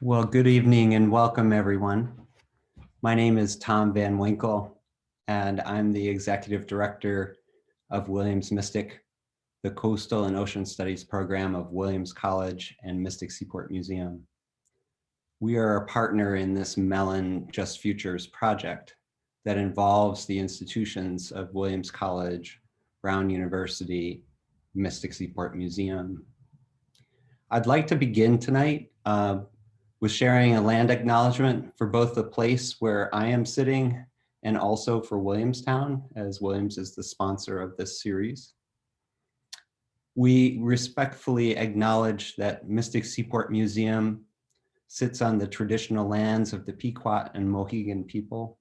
Well, good evening and welcome everyone. My name is Tom Van Winkle, and I'm the Executive Director of Williams Mystic, the Coastal and Ocean Studies program of Williams College and Mystic Seaport Museum. We are a partner in this Mellon Just Futures project that involves the institutions of Williams College, Brown University, Mystic Seaport Museum. I'd like to begin tonight with sharing a land acknowledgement for both the place where I am sitting and also for Williamstown, as Williams is the sponsor of this series. We respectfully acknowledge that Mystic Seaport Museum sits on the traditional lands of the Pequot and Mohegan people.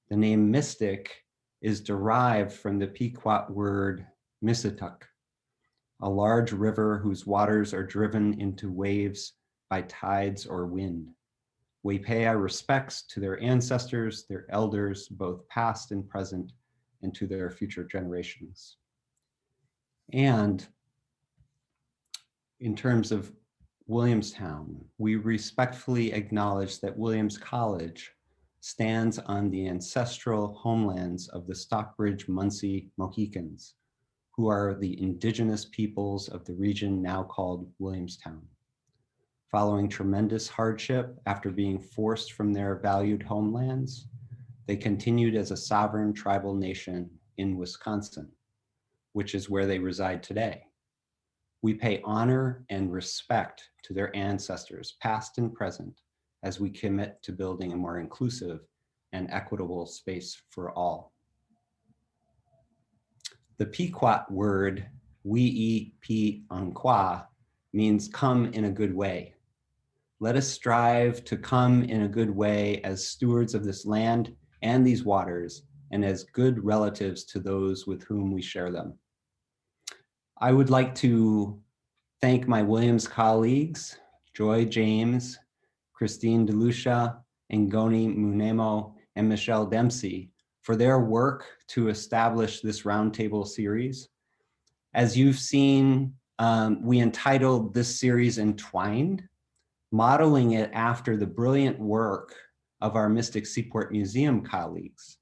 The name Mystic is derived from the Pequot word Missituck, a large river whose waters are driven into waves by tides or wind. We pay our respects to their ancestors, their elders, both past and present, and to their future generations. And in terms of Williamstown, we respectfully acknowledge that Williams College stands on the ancestral homelands of the Stockbridge-Munsee Mohicans, who are the indigenous peoples of the region now called Williamstown. Following tremendous hardship after being forced from their valued homelands, they continued as a sovereign tribal nation in Wisconsin, which is where they reside today. We pay honor and respect to their ancestors, past and present, as we commit to building a more inclusive and equitable space for all. The Pequot word, Wee-Pi-Anqua, means come in a good way. Let us strive to come in a good way as stewards of this land and these waters, and as good relatives to those with whom we share them. I would like to thank my Williams colleagues, Joy James, Christine DeLucia, Ngoni Munemo, and Michelle Dempsey for their work to establish this roundtable series. As you've seen, we entitled this series Entwined, modeling it after the brilliant work of our Mystic Seaport Museum colleagues.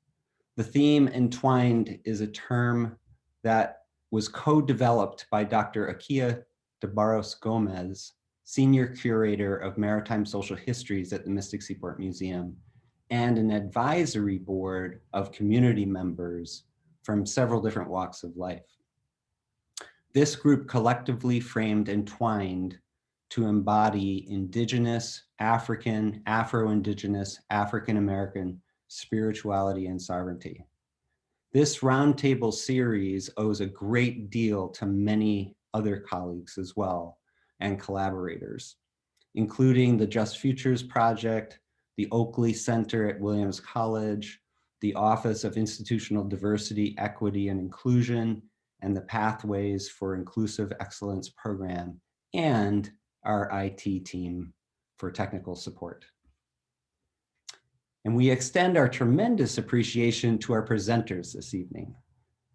The theme Entwined is a term that was co-developed by Dr. Akia de Barros Gomez, Senior Curator of Maritime Social Histories at the Mystic Seaport Museum, and an advisory board of community members from several different walks of life. This group collectively framed Entwined to embody indigenous, African, Afro-Indigenous, African-American spirituality and sovereignty. This roundtable series owes a great deal to many other colleagues as well, and collaborators, including the Just Futures Project, the Oakley Center at Williams College, the Office of Institutional Diversity, Equity, and Inclusion, and the Pathways for Inclusive Excellence program, and our IT team for technical support. And we extend our tremendous appreciation to our presenters this evening,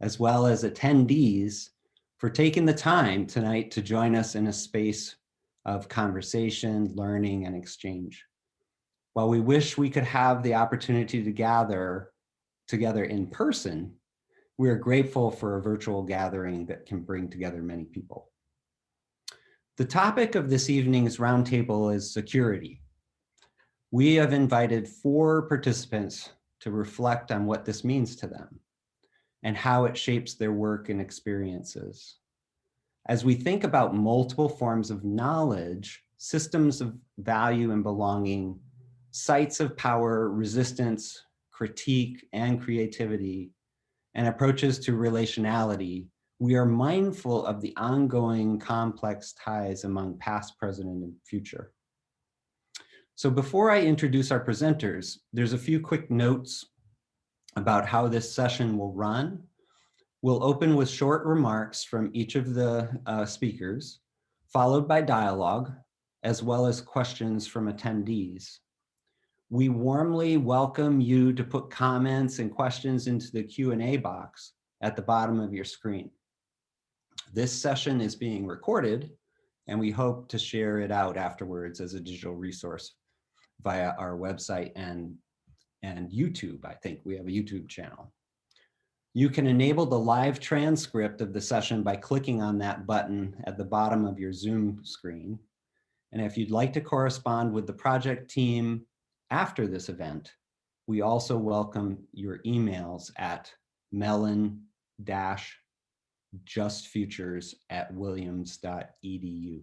as well as attendees for taking the time tonight to join us in a space of conversation, learning, and exchange. While we wish we could have the opportunity to gather together in person, we are grateful for a virtual gathering that can bring together many people. The topic of this evening's roundtable is security. We have invited 4 participants to reflect on what this means to them and how it shapes their work and experiences. As we think about multiple forms of knowledge, systems of value and belonging, sites of power, resistance, critique, and creativity, and approaches to relationality, we are mindful of the ongoing complex ties among past, present, and future. So before I introduce our presenters, there's a few quick notes about how this session will run. We'll open with short remarks from each of the speakers, followed by dialogue, as well as questions from attendees. We warmly welcome you to put comments and questions into the Q&A box at the bottom of your screen. This session is being recorded, and we hope to share it out afterwards as a digital resource via our website and YouTube. I think we have a YouTube channel. You can enable the live transcript of the session by clicking on that button at the bottom of your Zoom screen. And if you'd like to correspond with the project team after this event, we also welcome your emails at melon-justfutures@williams.edu.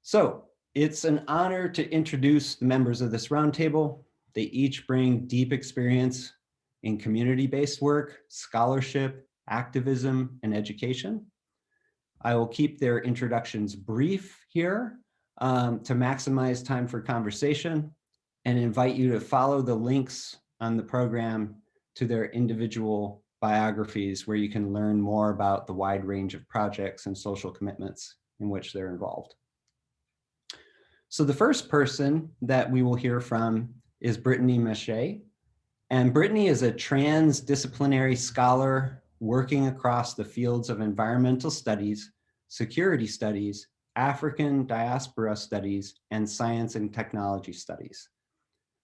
So it's an honor to introduce the members of this roundtable. They each bring deep experience in community-based work, scholarship, activism, and education. I will keep their introductions brief here to maximize time for conversation, and invite you to follow the links on the program to their individual biographies, where you can learn more about the wide range of projects and social commitments in which they're involved. So the first person that we will hear from is Brittany Meché. And Brittany is a transdisciplinary scholar working across the fields of environmental studies, security studies, African diaspora studies, and science and technology studies.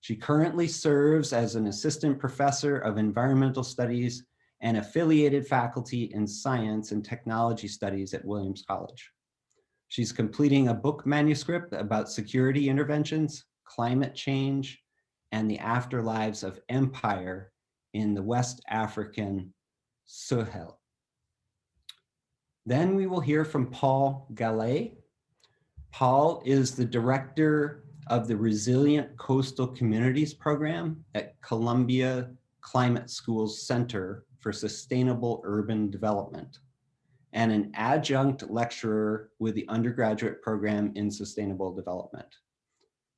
She currently serves as an assistant professor of environmental studies and affiliated faculty in science and technology studies at Williams College. She's completing a book manuscript about security interventions, climate change, and the afterlives of empire in the West African Sahel. Then we will hear from Paul Gallay. Paul is the director of the Resilient Coastal Communities program at Columbia Climate School's Center for Sustainable Urban Development, and an adjunct lecturer with the undergraduate program in sustainable development.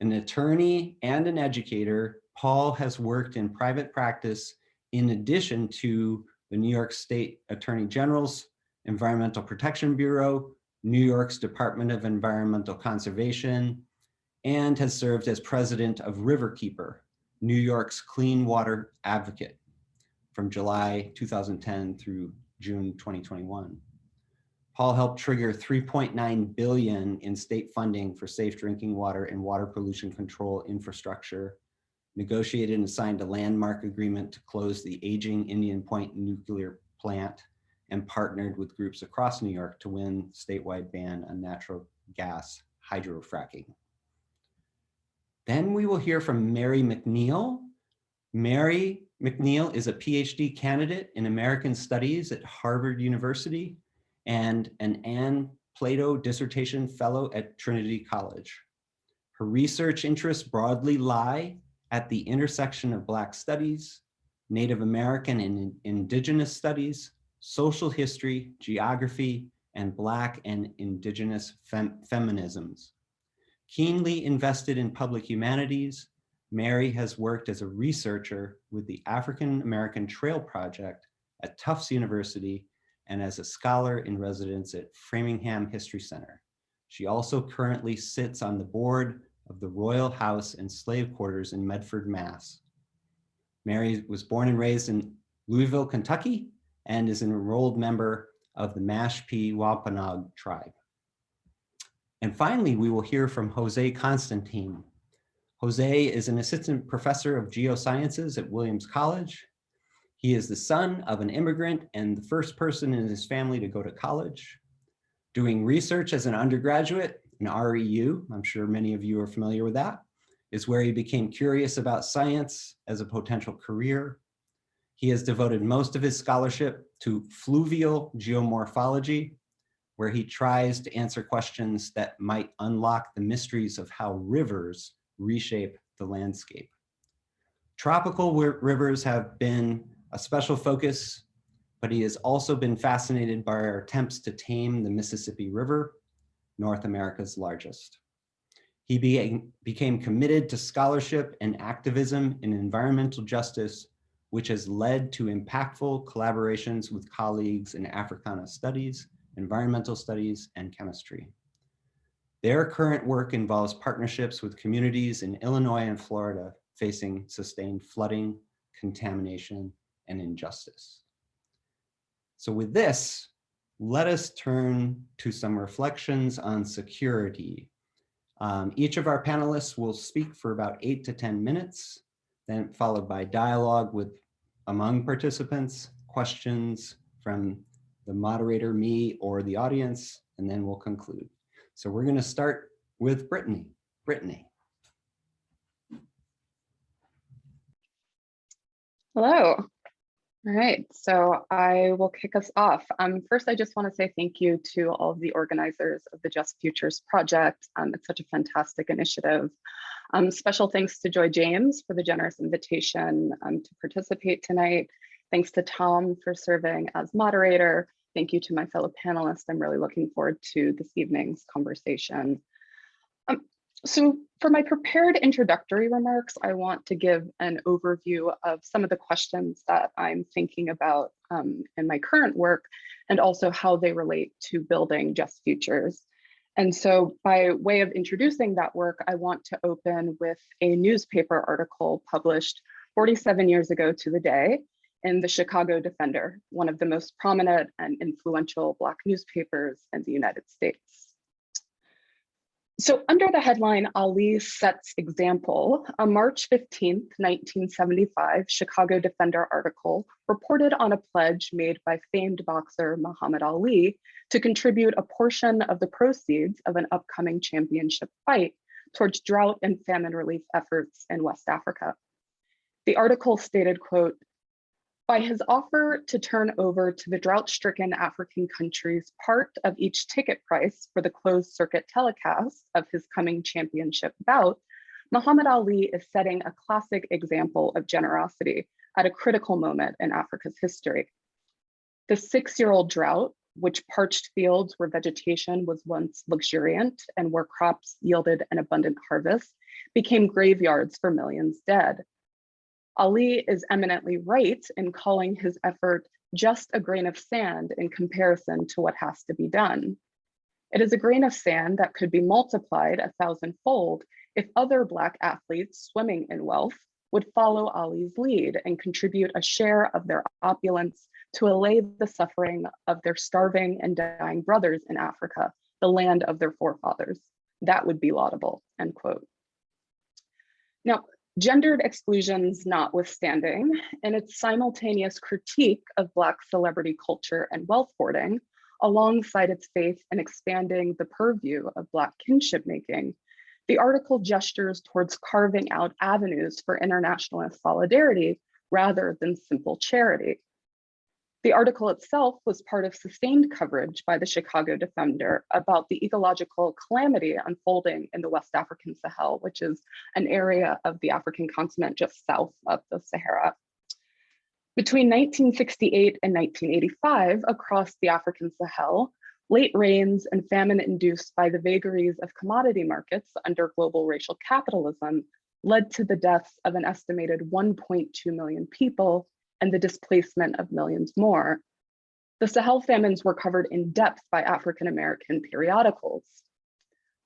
An attorney and an educator, Paul has worked in private practice in addition to the New York State Attorney General's Environmental Protection Bureau, New York's Department of Environmental Conservation, and has served as president of Riverkeeper, New York's clean water advocate, from July 2010 through June 2021. Paul helped trigger $3.9 billion in state funding for safe drinking water and water pollution control infrastructure, negotiated and signed a landmark agreement to close the aging Indian Point nuclear plant, and partnered with groups across New York to win statewide ban on natural gas hydrofracking. Then we will hear from Mary McNeil. Mary McNeil is a PhD candidate in American Studies at Harvard University and an Ann Plato Dissertation Fellow at Trinity College. Her research interests broadly lie at the intersection of Black studies, Native American and Indigenous studies, social history, geography, and Black and Indigenous feminisms. Keenly invested in public humanities, Mary has worked as a researcher with the African American Trail Project at Tufts University and as a scholar in residence at Framingham History Center. She also currently sits on the board of the Royal House and Slave Quarters in Medford, Mass. Mary was born and raised in Louisville, Kentucky, and is an enrolled member of the Mashpee Wampanoag tribe. And finally, we will hear from José Constantine. José is an assistant professor of geosciences at Williams College. He is the son of an immigrant and the first person in his family to go to college. Doing research as an undergraduate in REU, I'm sure many of you are familiar with that, is where he became curious about science as a potential career. He has devoted most of his scholarship to fluvial geomorphology, where he tries to answer questions that might unlock the mysteries of how rivers reshape the landscape. Tropical rivers have been a special focus, but he has also been fascinated by our attempts to tame the Mississippi River, North America's largest. He became committed to scholarship and activism in environmental justice, which has led to impactful collaborations with colleagues in Africana studies, environmental studies, and chemistry. Their current work involves partnerships with communities in Illinois and Florida facing sustained flooding, contamination, and injustice. So with this, let us turn to some reflections on security. Each of our panelists will speak for about 8 to 10 minutes, then followed by dialogue among participants, questions from the moderator, me, or the audience, and then we'll conclude. So we're going to start with Brittany. Brittany. Hello. All right, so I will kick us off. First, I just want to say thank you to all of the organizers of the Just Futures project. It's such a fantastic initiative. Special thanks to Joy James for the generous invitation to participate tonight. Thanks to Tom for serving as moderator. Thank you to my fellow panelists. I'm really looking forward to this evening's conversation. So for my prepared introductory remarks, I want to give an overview of some of the questions that I'm thinking about in my current work, and also how they relate to building Just Futures. And so by way of introducing that work, I want to open with a newspaper article published 47 years ago to the day in the Chicago Defender, one of the most prominent and influential Black newspapers in the United States. So under the headline, Ali Sets Example, a March 15th, 1975 Chicago Defender article reported on a pledge made by famed boxer Muhammad Ali to contribute a portion of the proceeds of an upcoming championship fight towards drought and famine relief efforts in West Africa. The article stated, quote, "By his offer to turn over to the drought-stricken African countries part of each ticket price for the closed circuit telecast of his coming championship bout, Muhammad Ali is setting a classic example of generosity at a critical moment in Africa's history. The 6-year-old drought, which parched fields where vegetation was once luxuriant and where crops yielded an abundant harvest, became graveyards for millions dead. Ali is eminently right in calling his effort just a grain of sand in comparison to what has to be done. It is a grain of sand that could be multiplied 1,000-fold if other Black athletes swimming in wealth would follow Ali's lead and contribute a share of their opulence to allay the suffering of their starving and dying brothers in Africa, the land of their forefathers. That would be laudable," end quote. Now, gendered exclusions notwithstanding, in its simultaneous critique of Black celebrity culture and wealth hoarding, alongside its faith in expanding the purview of Black kinship making, the article gestures towards carving out avenues for internationalist solidarity rather than simple charity. The article itself was part of sustained coverage by the Chicago Defender about the ecological calamity unfolding in the West African Sahel, which is an area of the African continent just south of the Sahara. Between 1968 and 1985, across the African Sahel, Late rains and famine induced by the vagaries of commodity markets under global racial capitalism led to the deaths of an estimated 1.2 million people and the displacement of millions more. The Sahel famines were covered in depth by African American periodicals.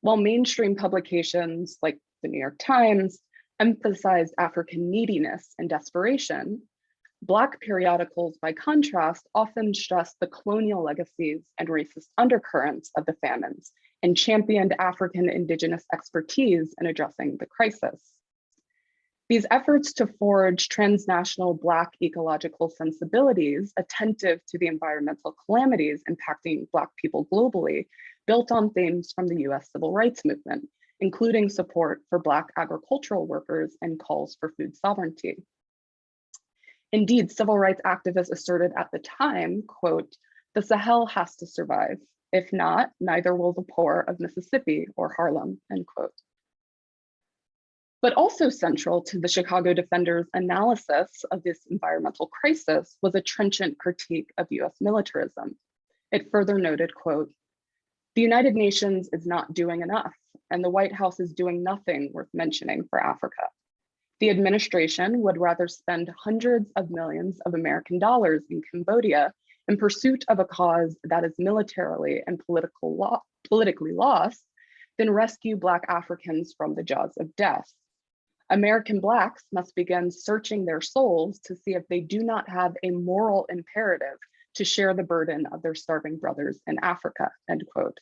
While mainstream publications like the New York Times emphasized African neediness and desperation, Black periodicals, by contrast, often stressed the colonial legacies and racist undercurrents of the famines and championed African indigenous expertise in addressing the crisis. These efforts to forge transnational Black ecological sensibilities attentive to the environmental calamities impacting Black people globally built on themes from the US Civil Rights Movement, including support for Black agricultural workers and calls for food sovereignty. Indeed, civil rights activists asserted at the time, quote, "The Sahel has to survive. If not, neither will the poor of Mississippi or Harlem," end quote. But also central to the Chicago Defender's analysis of this environmental crisis was a trenchant critique of US militarism. It further noted, quote, "The United Nations is not doing enough, and the White House is doing nothing worth mentioning for Africa. The administration would rather spend hundreds of millions of American dollars in Cambodia in pursuit of a cause that is militarily and politically lost than rescue Black Africans from the jaws of death. American Blacks must begin searching their souls to see if they do not have a moral imperative to share the burden of their starving brothers in Africa," end quote.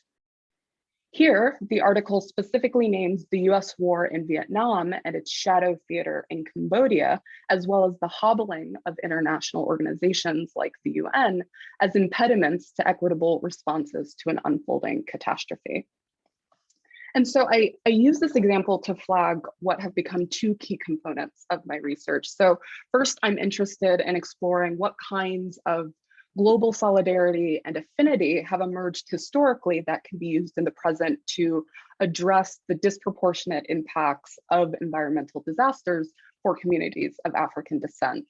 Here, the article specifically names the US war in Vietnam and its shadow theater in Cambodia, as well as the hobbling of international organizations like the UN as impediments to equitable responses to an unfolding catastrophe. And so I use this example to flag what have become two key components of my research. So first, I'm interested in exploring what kinds of global solidarity and affinity have emerged historically that can be used in the present to address the disproportionate impacts of environmental disasters for communities of African descent.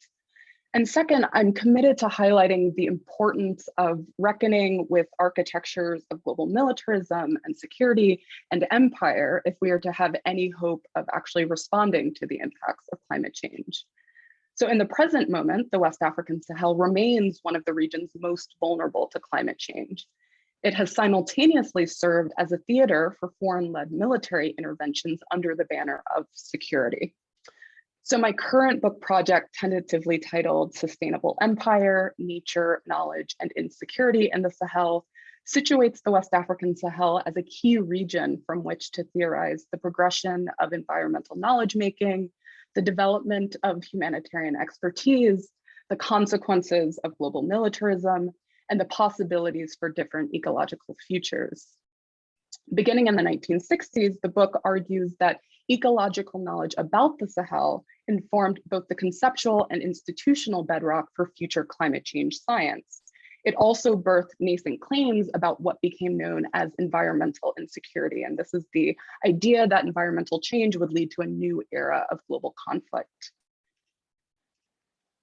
And second, I'm committed to highlighting the importance of reckoning with architectures of global militarism and security and empire if we are to have any hope of actually responding to the impacts of climate change. So in the present moment, the West African Sahel remains one of the regions most vulnerable to climate change. It has simultaneously served as a theater for foreign-led military interventions under the banner of security. So my current book project, tentatively titled Sustainable Empire, Nature, Knowledge, and Insecurity in the Sahel, situates the West African Sahel as a key region from which to theorize the progression of environmental knowledge making, the development of humanitarian expertise, the consequences of global militarism, and the possibilities for different ecological futures. Beginning in the 1960s, the book argues that ecological knowledge about the Sahel informed both the conceptual and institutional bedrock for future climate change science. It also birthed nascent claims about what became known as environmental insecurity. And this is the idea that environmental change would lead to a new era of global conflict.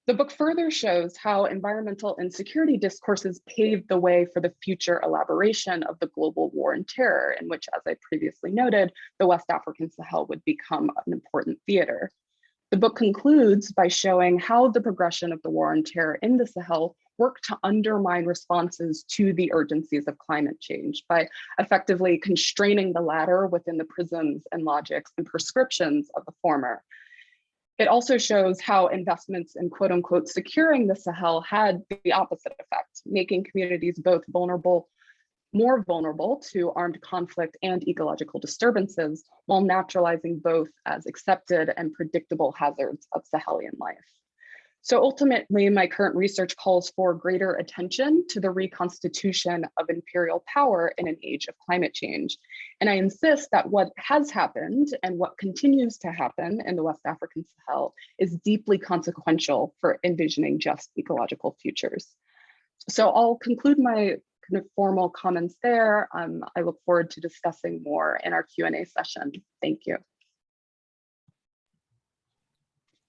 The book further shows how environmental insecurity discourses paved the way for the future elaboration of the global war on terror, in which, as I previously noted, the West African Sahel would become an important theater. The book concludes by showing how the progression of the war on terror in the Sahel worked to undermine responses to the urgencies of climate change by effectively constraining the latter within the prisms and logics and prescriptions of the former. It also shows how investments in quote unquote securing the Sahel had the opposite effect, making communities both more vulnerable to armed conflict and ecological disturbances, while naturalizing both as accepted and predictable hazards of Sahelian life. So ultimately, my current research calls for greater attention to the reconstitution of imperial power in an age of climate change. And I insist that what has happened and what continues to happen in the West African Sahel is deeply consequential for envisioning just ecological futures. So I'll conclude my kind of formal comments there. I look forward to discussing more in our Q&A session. Thank you.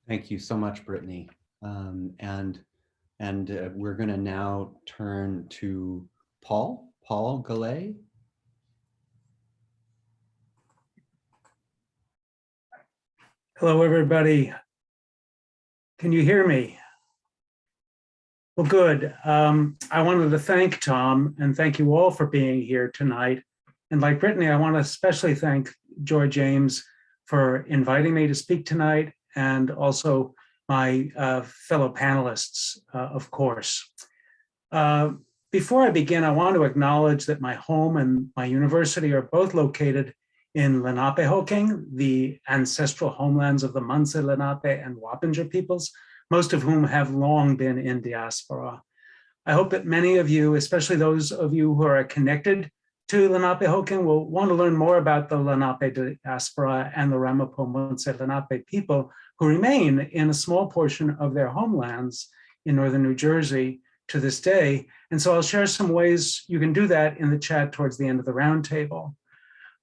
Thank you so much, Brittany. We're going to now turn to Paul. Paul Gallay. Hello, everybody. Can you hear me? Well, good. I wanted to thank Tom and thank you all for being here tonight. And like Brittany, I want to especially thank Joy James for inviting me to speak tonight, and also my fellow panelists, of course. Before I begin, I want to acknowledge that my home and my university are both located in Lenape-Hoking, the ancestral homelands of the Manse, Lenape, and Wappinger peoples, most of whom have long been in diaspora. I hope that many of you, especially those of you who are connected to Lenape-Hoking, will want to learn more about the Lenape diaspora and the Ramapo Manse Lenape people who remain in a small portion of their homelands in northern New Jersey to this day. And so I'll share some ways you can do that in the chat towards the end of the roundtable.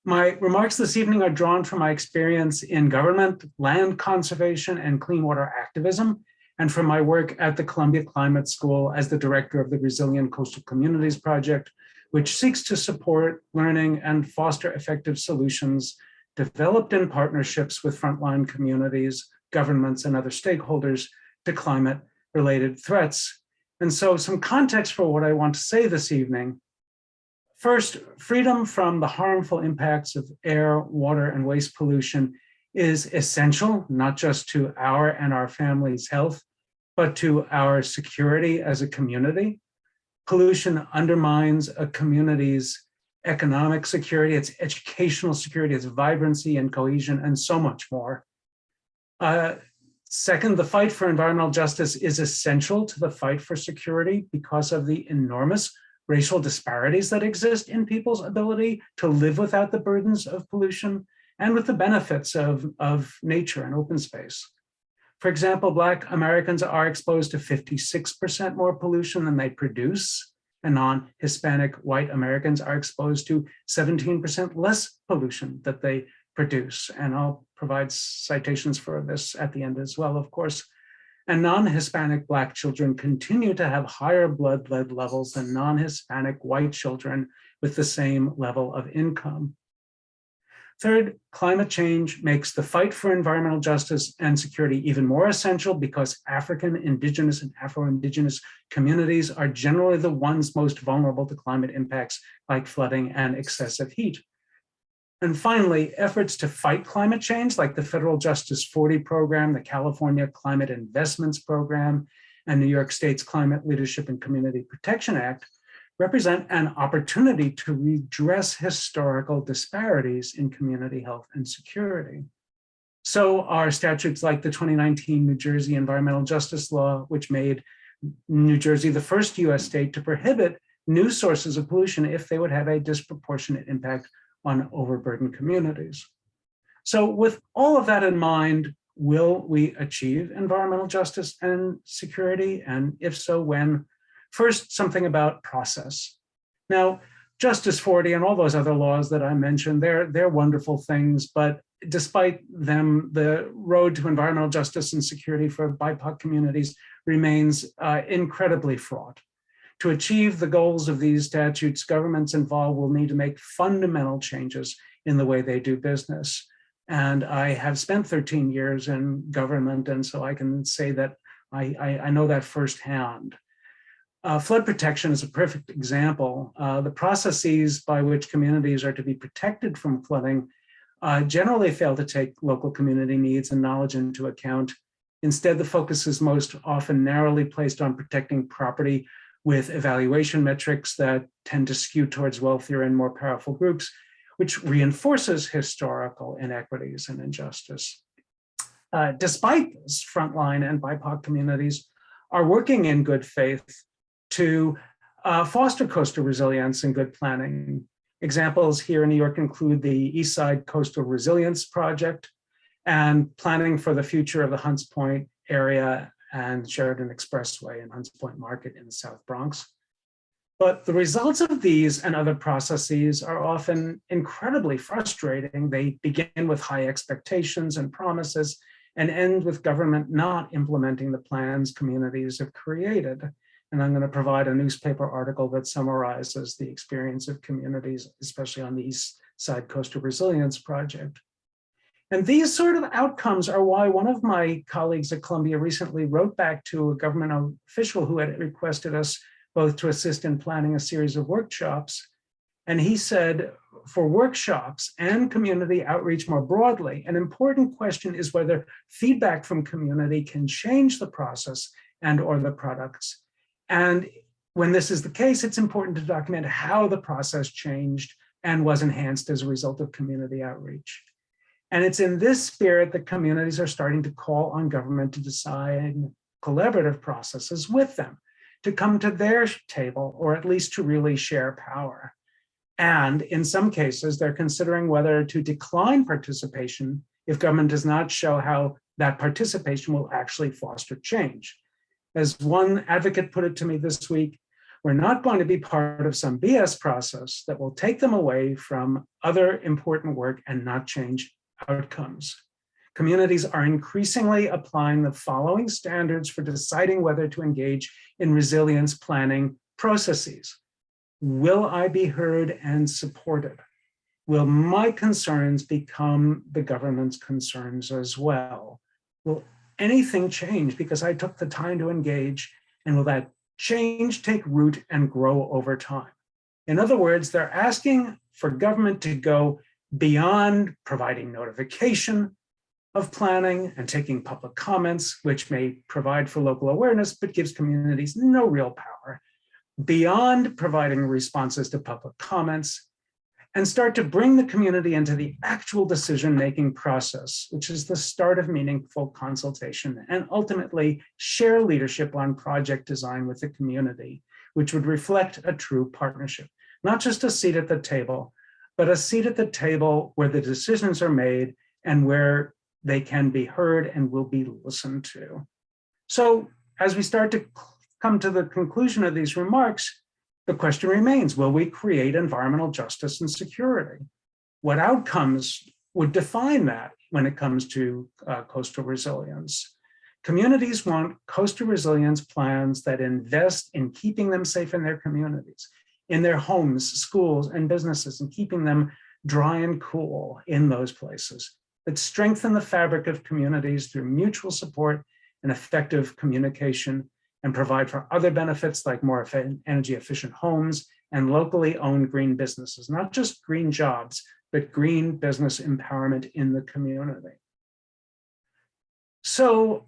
My remarks this evening are drawn from my experience in government, land conservation, and clean water activism, and from my work at the Columbia Climate School as the director of the Resilient Coastal Communities Project, which seeks to support learning and foster effective solutions developed in partnerships with frontline communities, governments, and other stakeholders to climate-related threats. And so some context for what I want to say this evening. First, freedom from the harmful impacts of air, water, and waste pollution is essential, not just to our and our families' health, but to our security as a community. Pollution undermines a community's economic security, its educational security, its vibrancy and cohesion, and so much more. Second, the fight for environmental justice is essential to the fight for security because of the enormous racial disparities that exist in people's ability to live without the burdens of pollution and with the benefits of nature and open space. For example, Black Americans are exposed to 56% more pollution than they produce, and non-Hispanic white Americans are exposed to 17% less pollution that they produce. And I'll provide citations for this at the end as well, of course. And non-Hispanic Black children continue to have higher blood lead levels than non-Hispanic white children with the same level of income. Third, climate change makes the fight for environmental justice and security even more essential because African, Indigenous, and Afro-Indigenous communities are generally the ones most vulnerable to climate impacts like flooding and excessive heat. And finally, efforts to fight climate change, like the Federal Justice 40 program, the California Climate Investments Program, and New York State's Climate Leadership and Community Protection Act, represent an opportunity to redress historical disparities in community health and security. So are statutes like the 2019 New Jersey Environmental Justice Law, which made New Jersey the first US state to prohibit new sources of pollution if they would have a disproportionate impact on overburdened communities. So with all of that in mind, will we achieve environmental justice and security? And if so, when? First, something about process. Now, Justice 40 and all those other laws that I mentioned, they're wonderful things, but despite them, the road to environmental justice and security for BIPOC communities remains incredibly fraught. To achieve the goals of these statutes, governments involved will need to make fundamental changes in the way they do business. And I have spent 13 years in government, and so I can say that I know that firsthand. Flood protection is a perfect example. The processes by which communities are to be protected from flooding generally fail to take local community needs and knowledge into account. Instead, the focus is most often narrowly placed on protecting property with evaluation metrics that tend to skew towards wealthier and more powerful groups, which reinforces historical inequities and injustice. Despite this, frontline and BIPOC communities are working in good faith to foster coastal resilience and good planning. Examples here in New York include the East Side Coastal Resilience Project and planning for the future of the Hunts Point area and Sheridan Expressway and Hunts Point Market in the South Bronx. But the results of these and other processes are often incredibly frustrating. They begin with high expectations and promises and end with government not implementing the plans communities have created. And I'm going to provide a newspaper article that summarizes the experience of communities, especially on the East Side Coastal Resilience Project. And these sort of outcomes are why one of my colleagues at Columbia recently wrote back to a government official who had requested us both to assist in planning a series of workshops. And he said, for workshops and community outreach more broadly, an important question is whether feedback from community can change the process and or the products. And when this is the case, it's important to document how the process changed and was enhanced as a result of community outreach. And it's in this spirit that communities are starting to call on government to design collaborative processes with them, to come to their table, or at least to really share power. And in some cases, they're considering whether to decline participation if government does not show how that participation will actually foster change. As one advocate put it to me this week, we're not going to be part of some BS process that will take them away from other important work and not change outcomes. Communities are increasingly applying the following standards for deciding whether to engage in resilience planning processes. Will I be heard and supported? Will my concerns become the government's concerns as well? Will anything change because I took the time to engage? And will that change take root and grow over time? In other words, they're asking for government to go beyond providing notification of planning and taking public comments, which may provide for local awareness, but gives communities no real power, beyond providing responses to public comments, and start to bring the community into the actual decision-making process, which is the start of meaningful consultation, and ultimately share leadership on project design with the community, which would reflect a true partnership, not just a seat at the table, but a seat at the table where the decisions are made and where they can be heard and will be listened to. So as we start to come to the conclusion of these remarks, the question remains, will we create environmental justice and security? What outcomes would define that when it comes to coastal resilience? Communities want coastal resilience plans that invest in keeping them safe in their communities, in their homes, schools, and businesses, and keeping them dry and cool in those places, that strengthen the fabric of communities through mutual support and effective communication, and provide for other benefits like more energy efficient homes and locally owned green businesses, not just green jobs, but green business empowerment in the community. So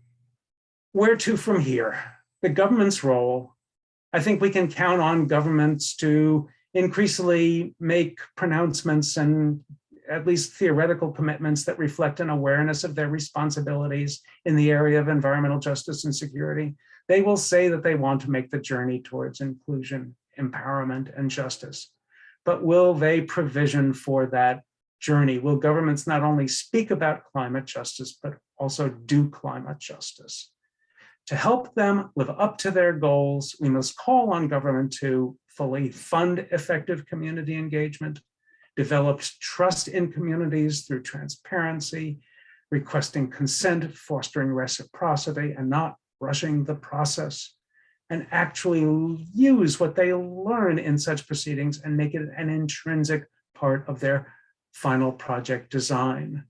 where to from here? The government's role. I think we can count on governments to increasingly make pronouncements and at least theoretical commitments that reflect an awareness of their responsibilities in the area of environmental justice and security. They will say that they want to make the journey towards inclusion, empowerment, and justice. But will they provision for that journey? Will governments not only speak about climate justice, but also do climate justice? To help them live up to their goals, we must call on government to fully fund effective community engagement, develop trust in communities through transparency, requesting consent, fostering reciprocity, and not rushing the process, and actually use what they learn in such proceedings and make it an intrinsic part of their final project design.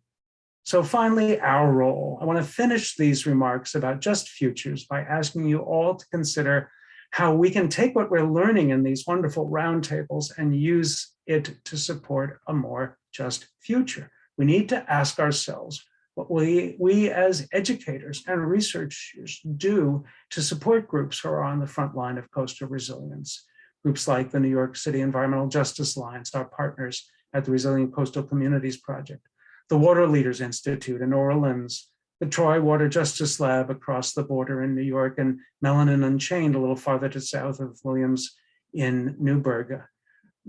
So finally, our role. I want to finish these remarks about just futures by asking you all to consider how we can take what we're learning in these wonderful roundtables and use it to support a more just future. We need to ask ourselves what we as educators and researchers do to support groups who are on the front line of coastal resilience. Groups like the New York City Environmental Justice Alliance, our partners at the Resilient Coastal Communities Project, the Water Leaders Institute in New Orleans, the Troy Water Justice Lab across the border in New York, and Melanin Unchained a little farther to south of Williams in Newburgh.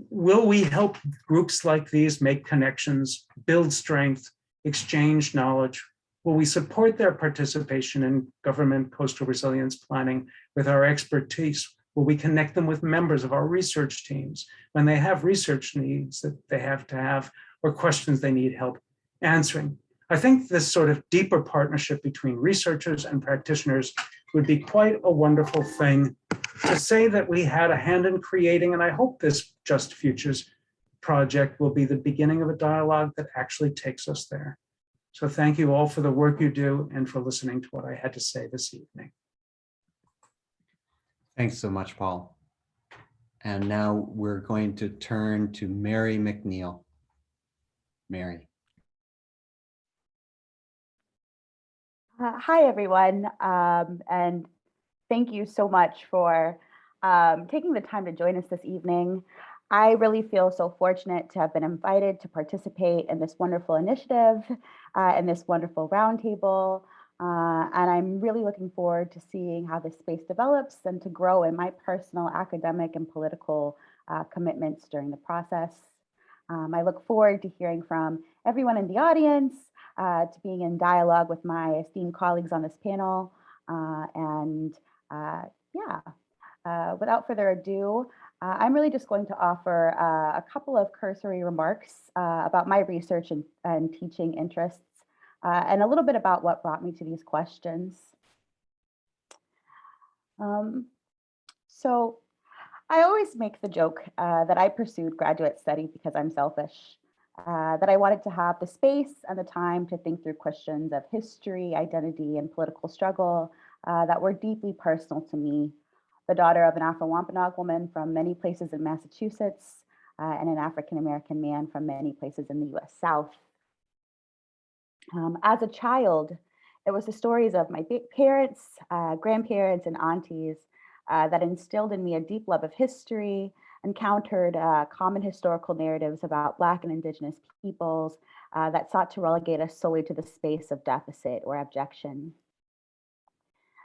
Will we help groups like these make connections, build strength, exchange knowledge? Will we support their participation in government coastal resilience planning with our expertise? Will we connect them with members of our research teams when they have research needs that they have to have or questions they need help answering? I think this sort of deeper partnership between researchers and practitioners would be quite a wonderful thing to say that we had a hand in creating, and I hope this Just Futures project will be the beginning of a dialogue that actually takes us there. So thank you all for the work you do and for listening to what I had to say this evening. Thanks so much, Paul. And now we're going to turn to Mary McNeil. Mary. Hi, everyone, and thank you so much for taking the time to join us this evening. I really feel so fortunate to have been invited to participate in this wonderful initiative, in this wonderful roundtable, and I'm really looking forward to seeing how this space develops and to grow in my personal academic and political commitments during the process. I look forward to hearing from everyone in the audience, to being in dialogue with my esteemed colleagues on this panel. Without further ado, I'm really just going to offer a couple of cursory remarks about my research and teaching interests, and a little bit about what brought me to these questions. So I always make the joke that I pursued graduate study because I'm selfish. That I wanted to have the space and the time to think through questions of history, identity, and political struggle that were deeply personal to me. The daughter of an Afro-Wampanoag woman from many places in Massachusetts and an African-American man from many places in the US South. As a child, it was the stories of my parents, grandparents, and aunties that instilled in me a deep love of history, encountered common historical narratives about Black and Indigenous peoples that sought to relegate us solely to the space of deficit or abjection.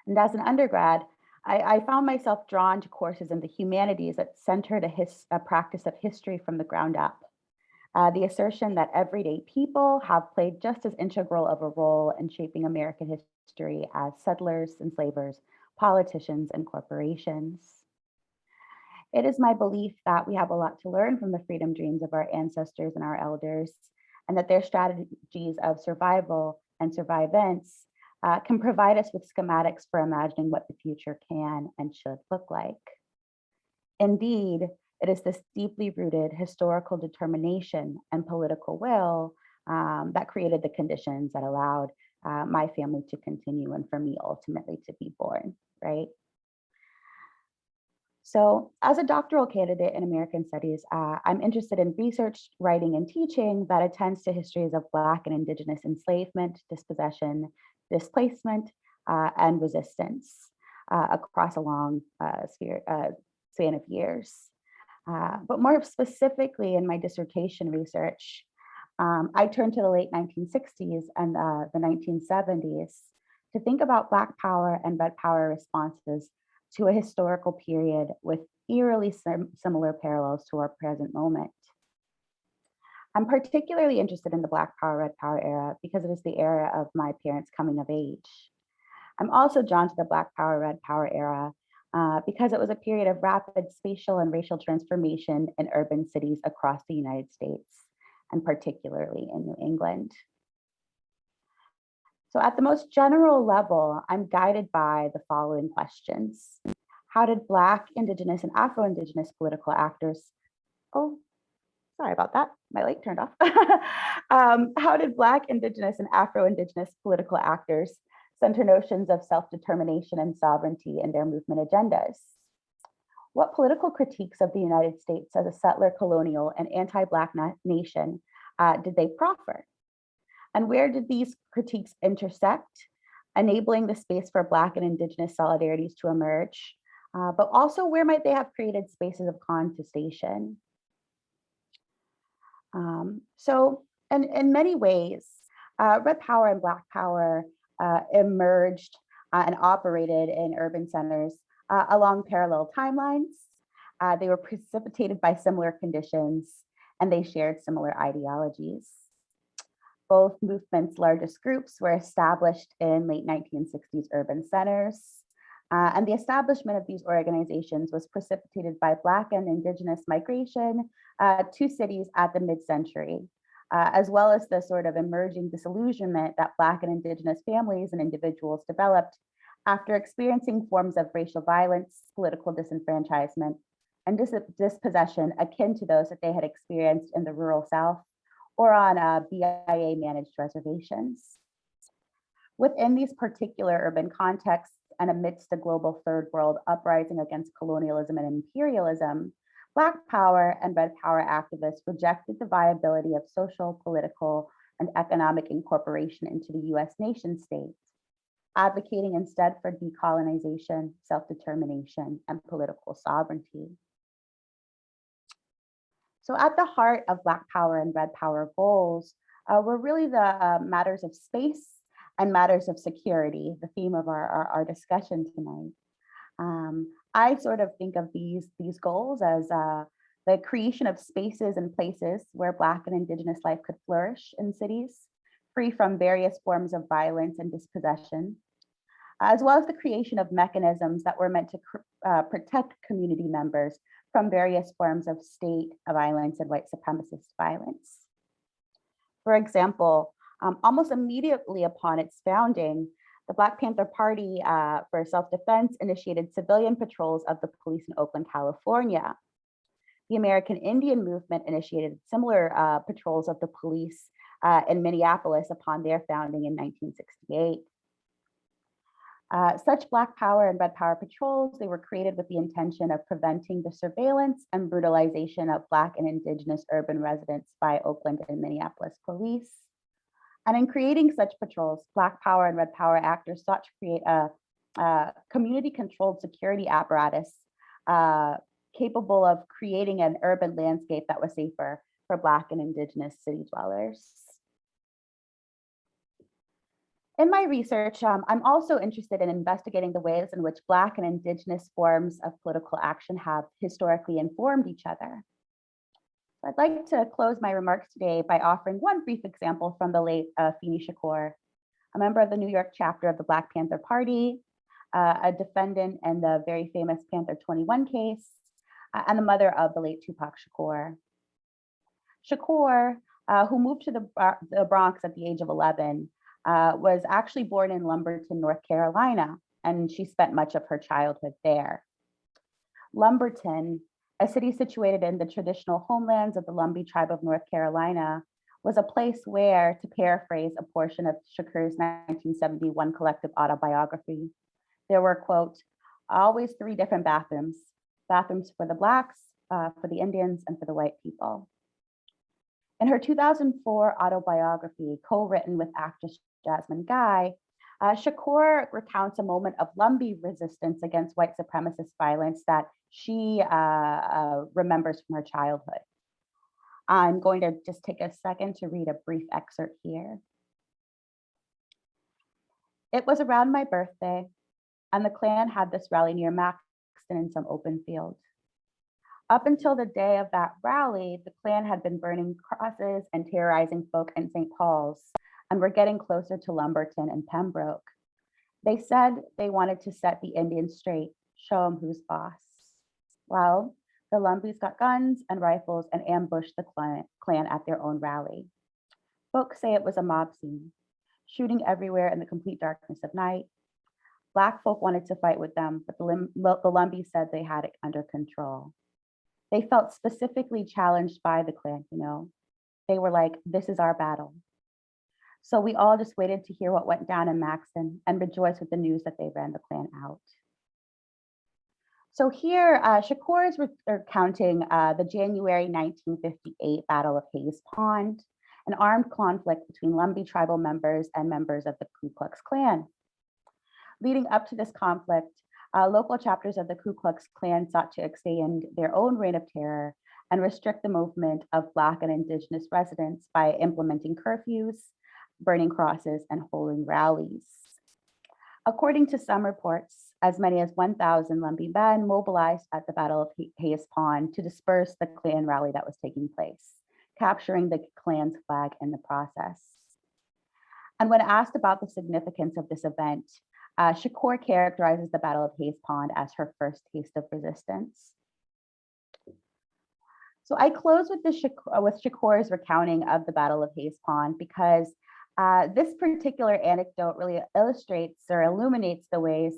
And as an undergrad, I found myself drawn to courses in the humanities that centered a practice of history from the ground up. The assertion that everyday people have played just as integral of a role in shaping American history as settlers, enslavers, politicians, and corporations. It is my belief that we have a lot to learn from the freedom dreams of our ancestors and our elders, and that their strategies of survival and survivance can provide us with schematics for imagining what the future can and should look like. Indeed, it is this deeply rooted historical determination and political will that created the conditions that allowed my family to continue and for me ultimately to be born, right? So as a doctoral candidate in American Studies, I'm interested in research, writing, and teaching that attends to histories of Black and Indigenous enslavement, dispossession, displacement, and resistance across a long span of years. But more specifically in my dissertation research, I turned to the late 1960s and the 1970s to think about Black power and Red power responses to a historical period with eerily similar parallels to our present moment. I'm particularly interested in the Black power, Red power era because it is the era of my parents' coming of age. I'm also drawn to the Black power, Red power era because it was a period of rapid spatial and racial transformation in urban cities across the United States, and particularly in New England. So at the most general level, I'm guided by the following questions. How did Black, Indigenous, and Afro-Indigenous political actors, oh, sorry about that, my light turned off. How did Black, Indigenous, and Afro-Indigenous political actors center notions of self-determination and sovereignty in their movement agendas? What political critiques of the United States as a settler, colonial, and anti-Black nation did they proffer? And where did these critiques intersect, enabling the space for Black and Indigenous solidarities to emerge? But also, where might they have created spaces of contestation? So in many ways, Red power and Black power emerged and operated in urban centers along parallel timelines. They were precipitated by similar conditions, and they shared similar ideologies. Both movements' largest groups were established in late 1960s urban centers. And the establishment of these organizations was precipitated by Black and Indigenous migration to cities at the mid-century, as well as the sort of emerging disillusionment that Black and Indigenous families and individuals developed After experiencing forms of racial violence, political disenfranchisement, and dispossession akin to those that they had experienced in the rural South or on BIA-managed reservations. Within these particular urban contexts and amidst a global third world uprising against colonialism and imperialism, Black power and Red power activists rejected the viability of social, political, and economic incorporation into the US nation state, advocating instead for decolonization, self-determination, and political sovereignty. So at the heart of Black power and Red power goals were really the matters of space and matters of security, the theme of our discussion tonight. I sort of think of these goals as the creation of spaces and places where Black and Indigenous life could flourish in cities, free from various forms of violence and dispossession, as well as the creation of mechanisms that were meant to protect community members from various forms of state violence and white supremacist violence. For example, almost immediately upon its founding, the Black Panther Party for Self-Defense initiated civilian patrols of the police in Oakland, California. The American Indian Movement initiated similar patrols of the police in Minneapolis upon their founding in 1968. Such Black power and Red power patrols, they were created with the intention of preventing the surveillance and brutalization of Black and Indigenous urban residents by Oakland and Minneapolis police. And in creating such patrols, Black power and Red power actors sought to create a community-controlled security apparatus capable of creating an urban landscape that was safer for Black and Indigenous city dwellers. In my research, I'm also interested in investigating the ways in which Black and Indigenous forms of political action have historically informed each other. So I'd like to close my remarks today by offering one brief example from the late Afeni Shakur, a member of the New York chapter of the Black Panther Party, a defendant in the very famous Panther 21 case, and the mother of the late Tupac Shakur. Shakur, who moved to the Bronx at the age of 11, was actually born in Lumberton, North Carolina, and she spent much of her childhood there. Lumberton, a city situated in the traditional homelands of the Lumbee tribe of North Carolina, was a place where, to paraphrase a portion of Shakur's 1971 collective autobiography, there were, quote, always 3 different bathrooms for the Blacks, for the Indians, and for the white people. In her 2004 autobiography, co-written with actress Jasmine Guy, Shakur recounts a moment of Lumbee resistance against white supremacist violence that she remembers from her childhood. I'm going to just take a second to read a brief excerpt here. It was around my birthday, and the Klan had this rally near Maxton in some open field. Up until the day of that rally, the Klan had been burning crosses and terrorizing folk in St. Paul's, and were getting closer to Lumberton and Pembroke. They said they wanted to set the Indians straight, show them who's boss. Well, the Lumbees got guns and rifles and ambushed the Klan at their own rally. Folks say it was a mob scene, shooting everywhere in the complete darkness of night. Black folk wanted to fight with them, but the Lumbees said they had it under control. They felt specifically challenged by the Klan, you know. They were like, this is our battle. So we all just waited to hear what went down in Maxton and rejoiced with the news that they ran the Klan out. So here, Shakur is recounting the January 1958 Battle of Hayes Pond, an armed conflict between Lumbee tribal members and members of the Ku Klux Klan. Leading up to this conflict, local chapters of the Ku Klux Klan sought to extend their own reign of terror and restrict the movement of Black and Indigenous residents by implementing curfews, burning crosses, and holding rallies. According to some reports, as many as 1,000 Lumbee men mobilized at the Battle of Hayes Pond to disperse the Klan rally that was taking place, capturing the Klan's flag in the process. And when asked about the significance of this event, Shakur characterizes the Battle of Hayes Pond as her first taste of resistance. So I close with Shakur's recounting of the Battle of Hayes Pond because This particular anecdote really illustrates or illuminates the ways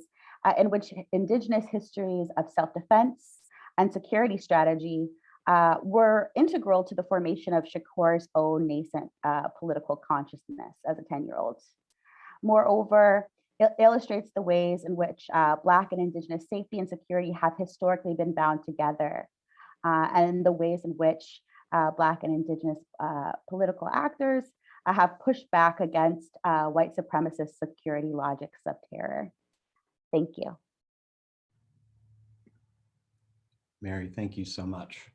in which Indigenous histories of self-defense and security strategy were integral to the formation of Shakur's own nascent political consciousness as a 10-year-old. Moreover, it illustrates the ways in which Black and Indigenous safety and security have historically been bound together, and the ways in which Black and Indigenous political actors have pushed back against white supremacist security logics of terror. Thank you. Mary, thank you so much.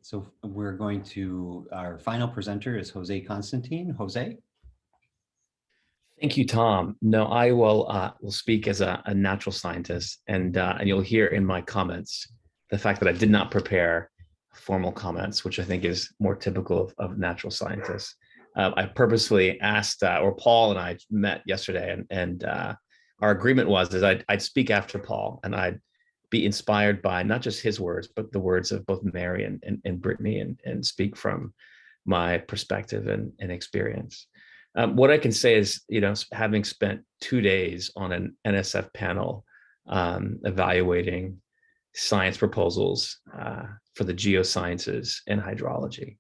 So we're going to, our final presenter is José Constantine. José? Thank you, Tom. No, I will speak as a natural scientist, and you'll hear in my comments the fact that I did not prepare formal comments, which I think is more typical of natural scientists. I purposefully asked, or Paul and I met yesterday, and our agreement was that I'd speak after Paul, and I'd be inspired by not just his words, but the words of both Mary and Brittany, and speak from my perspective and experience. What I can say is, having spent 2 days on an NSF panel evaluating science proposals for the geosciences and hydrology,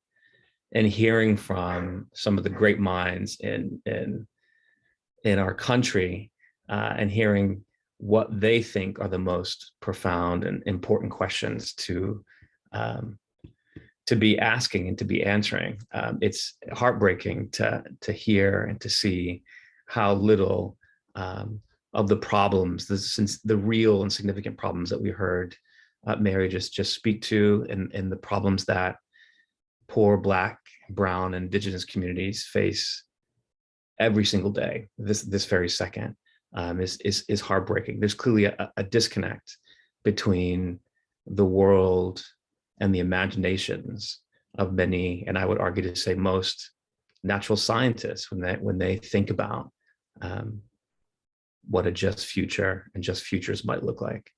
and hearing from some of the great minds in our country, and hearing what they think are the most profound and important questions to be asking and to be answering. It's heartbreaking to hear and to see how little of the problems, the real and significant problems that we heard Mary just speak to, and the problems that poor Black, Brown, and Indigenous communities face every single day, this very second, is heartbreaking. There's clearly a disconnect between the world and the imaginations of many, and I would argue to say most, natural scientists when they think about what a just future and just futures might look like.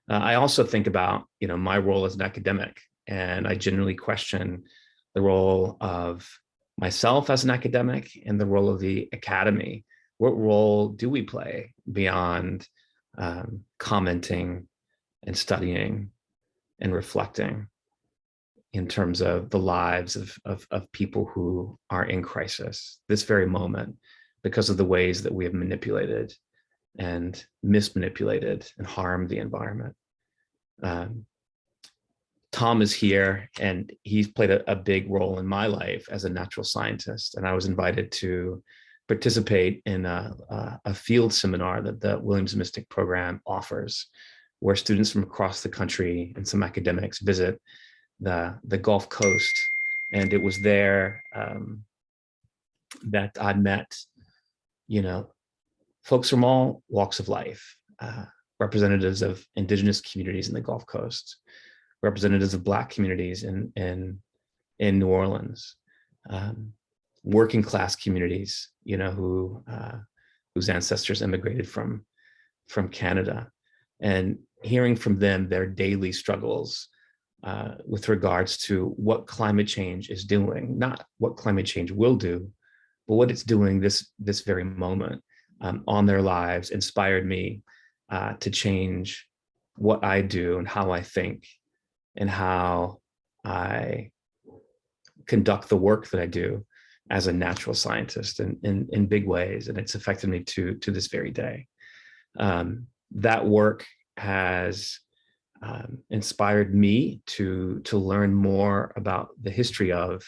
I also think about my role as an academic, and I generally question the role of myself as an academic and the role of the academy. What role do we play beyond commenting and studying and reflecting in terms of the lives of people who are in crisis this very moment, because of the ways that we have manipulated and mismanipulated and harmed the environment? Tom is here, and he's played a big role in my life as a natural scientist, and I was invited to participate in a field seminar that the Williams Mystic program offers, where students from across the country and some academics visit the Gulf Coast. And it was there that I met, folks from all walks of life, representatives of Indigenous communities in the Gulf Coast, representatives of Black communities in New Orleans, working class communities, whose ancestors immigrated from Canada, and hearing from them their daily struggles with regards to what climate change is doing, not what climate change will do, but what it's doing this very moment on their lives, inspired me to change what I do and how I think and how I conduct the work that I do as a natural scientist in big ways. And it's affected me to this very day. That work has inspired me to learn more about the history of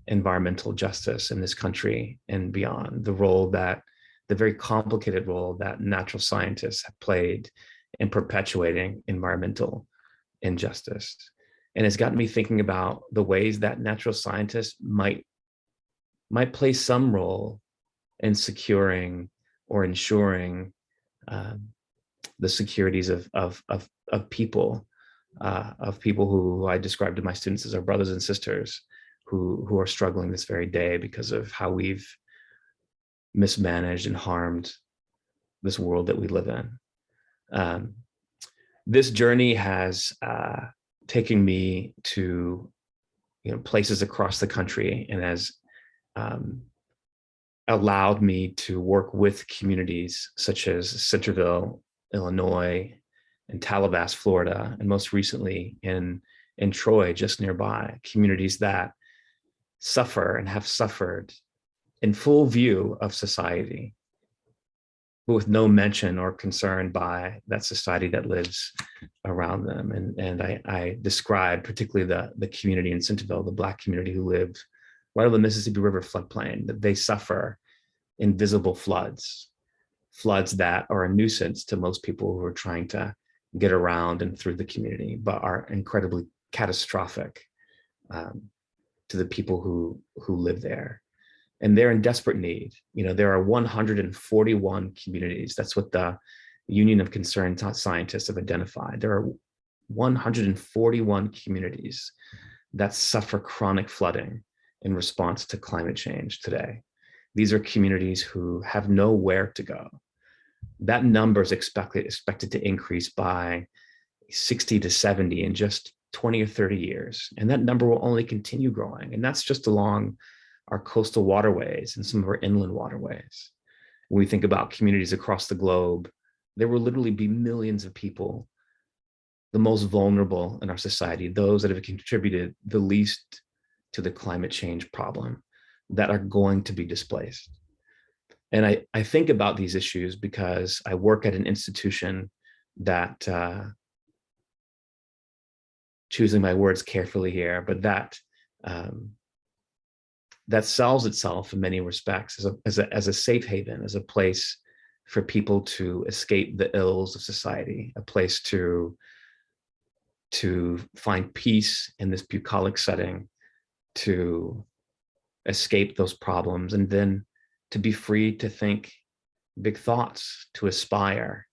environmental justice in this country and beyond, the very complicated role that natural scientists have played in perpetuating environmental injustice. And it's gotten me thinking about the ways that natural scientists might play some role in securing or ensuring the securities of people who I describe to my students as our brothers and sisters who are struggling this very day because of how we've mismanaged and harmed this world that we live in. This journey has taken me to places across the country, and has allowed me to work with communities such as Centerville, Illinois, and Tallahassee, Florida, and most recently in Troy, just nearby, communities that suffer and have suffered in full view of society, but with no mention or concern by that society that lives around them. And I described particularly the community in Centerville, the Black community who lived right on the Mississippi River floodplain, that they suffer invisible floods that are a nuisance to most people who are trying to get around and through the community, but are incredibly catastrophic to the people who live there. And they're in desperate need. You know, there are 141 communities. That's what the Union of Concerned Scientists have identified. There are 141 communities that suffer chronic flooding in response to climate change today. These are communities who have nowhere to go. That number is expected to increase by 60 to 70 in just 20 or 30 years. And that number will only continue growing. And that's just along our coastal waterways and some of our inland waterways. When we think about communities across the globe, there will literally be millions of people, the most vulnerable in our society, those that have contributed the least to the climate change problem, that are going to be displaced. And I think about these issues because I work at an institution that, choosing my words carefully here, but that sells itself in many respects as a safe haven, as a place for people to escape the ills of society, a place to find peace in this bucolic setting, to escape those problems, and then to be free to think big thoughts, to aspire,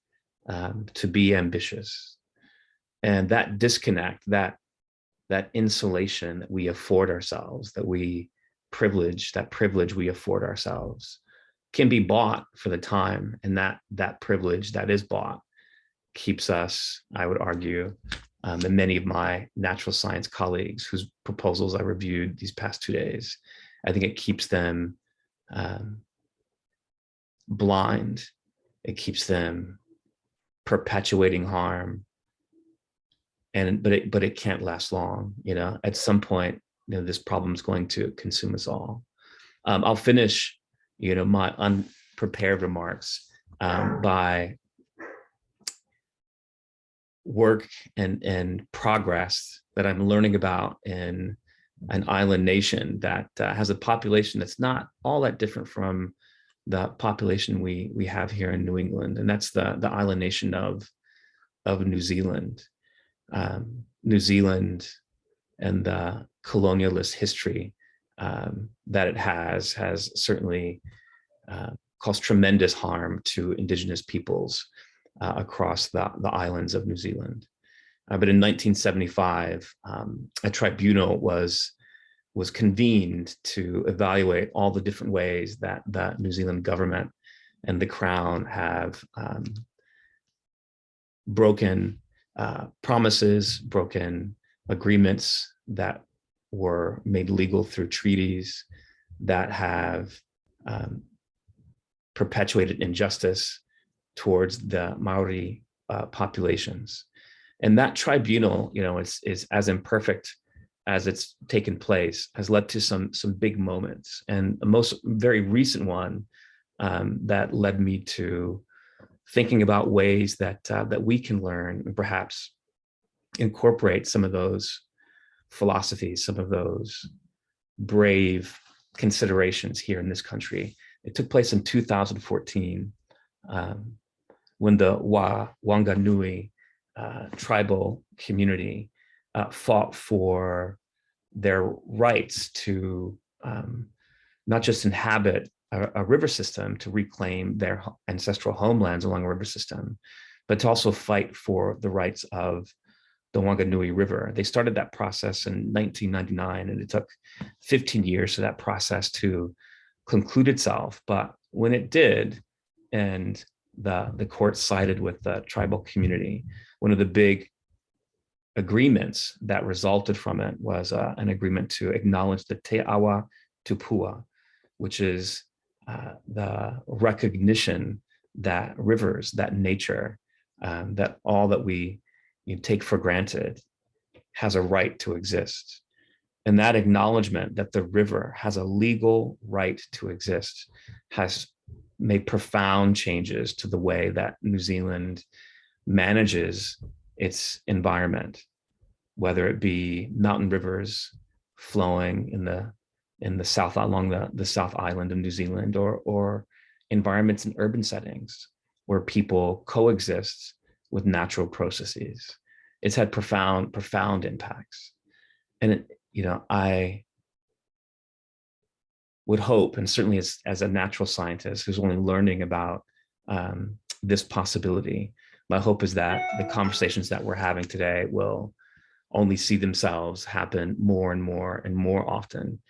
to be ambitious. And that disconnect, that insulation that we afford ourselves, that privilege we afford ourselves, can be bought for the time. And that privilege that is bought keeps us, I would argue, and many of my natural science colleagues whose proposals I reviewed these past 2 days, I think it keeps them blind. It keeps them perpetuating harm. But it can't last long. You know, at some point, you know, this problem is going to consume us all. I'll finish, you know, my unprepared remarks by work and progress that I'm learning about in an island nation that has a population that's not all that different from the population we have here in New England, and that's the island nation of New Zealand. New Zealand and the colonialist history that it has certainly caused tremendous harm to indigenous peoples across the islands of New Zealand. But in 1975, a tribunal was convened to evaluate all the different ways that the New Zealand government and the Crown have broken promises, broken agreements that were made legal through treaties, that have perpetuated injustice towards the Maori populations. And that tribunal, you know, is as imperfect as it's taken place, has led to some big moments. And the most very recent one that led me to thinking about ways that we can learn and perhaps incorporate some of those philosophies, some of those brave considerations here in this country. It took place in 2014 when the Wanganui tribal community fought for their rights to not just inhabit a river system, to reclaim their ancestral homelands along a river system, but to also fight for the rights of the Wanganui River. They started that process in 1999, and it took 15 years for that process to conclude itself. But when it did, and the court sided with the tribal community, one of the big agreements that resulted from it was an agreement to acknowledge the Te Awa Tupua, which is the recognition that rivers, that nature, that all that we take for granted has a right to exist. And that acknowledgement that the river has a legal right to exist has made profound changes to the way that New Zealand manages its environment, whether it be mountain rivers flowing in the south, along the South Island of New Zealand, or environments in urban settings where people coexist with natural processes. It's had profound impacts. And I would hope, and certainly as a natural scientist who's only learning about this possibility, my hope is that the conversations that we're having today will only see themselves happen more and more and more often,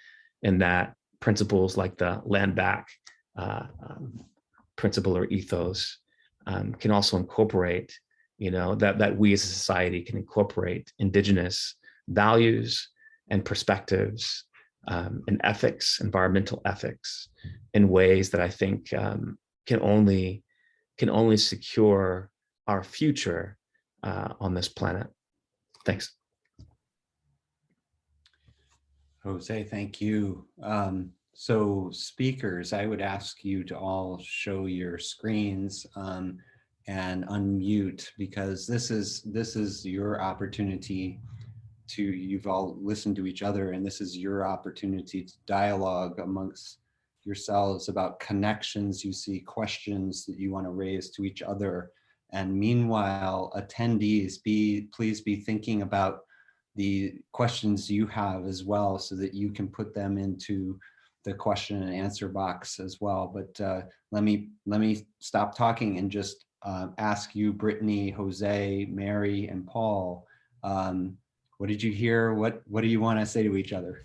and that principles like the land back principle or ethos can also incorporate, that we as a society can incorporate Indigenous values and perspectives and ethics, environmental ethics, in ways that I think can only secure our future on this planet. Thanks. Jose, thank you. So speakers, I would ask you to all show your screens and unmute, because this is your opportunity to, you've all listened to each other, and this is your opportunity to dialogue amongst yourselves about connections you see, questions that you want to raise to each other. And meanwhile, attendees, please be thinking about the questions you have as well, so that you can put them into the question and answer box as well. But let me stop talking and just ask you, Brittany, Jose, Mary, and Paul, what did you hear? What do you want to say to each other?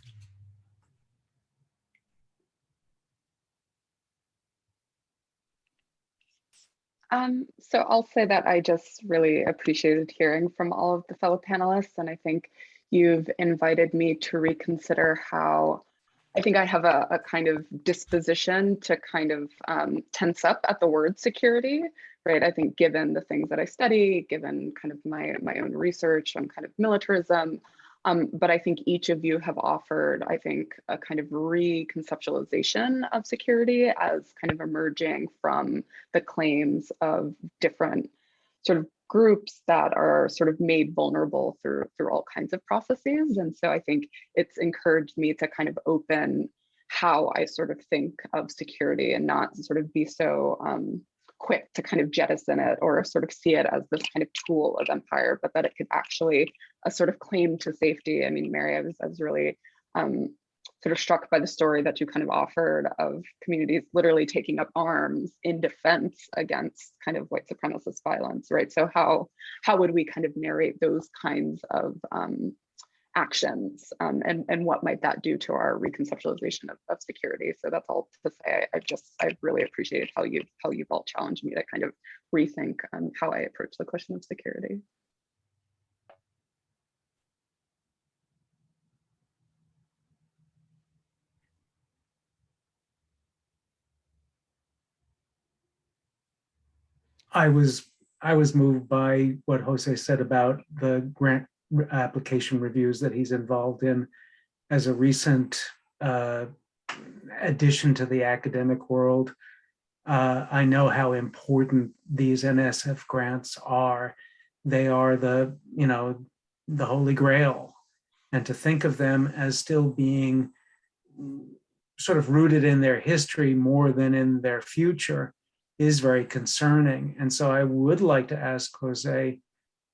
So I'll say that I just really appreciated hearing from all of the fellow panelists, and I think you've invited me to reconsider how I think I have a kind of disposition to kind of tense up at the word security, right? I think given the things that I study, given kind of my own research on kind of militarism, but I think each of you have offered, I think, a kind of reconceptualization of security as kind of emerging from the claims of different sort of groups that are sort of made vulnerable through all kinds of processes. And so I think it's encouraged me to kind of open how I sort of think of security and not sort of be so quick to kind of jettison it or sort of see it as this kind of tool of empire, but that it could actually a sort of claim to safety. I mean, Mary, I was really sort of struck by the story that you kind of offered of communities literally taking up arms in defense against kind of white supremacist violence, right? So how would we kind of narrate those kinds of actions, and what might that do to our reconceptualization of security? So that's all to say. I really appreciated how you've all challenged me to kind of rethink how I approach the question of security. I was moved by what Jose said about the grant application reviews that he's involved in as a recent addition to the academic world. I know how important these NSF grants are. They are the holy grail, and to think of them as still being sort of rooted in their history more than in their future is very concerning. And so I would like to ask Jose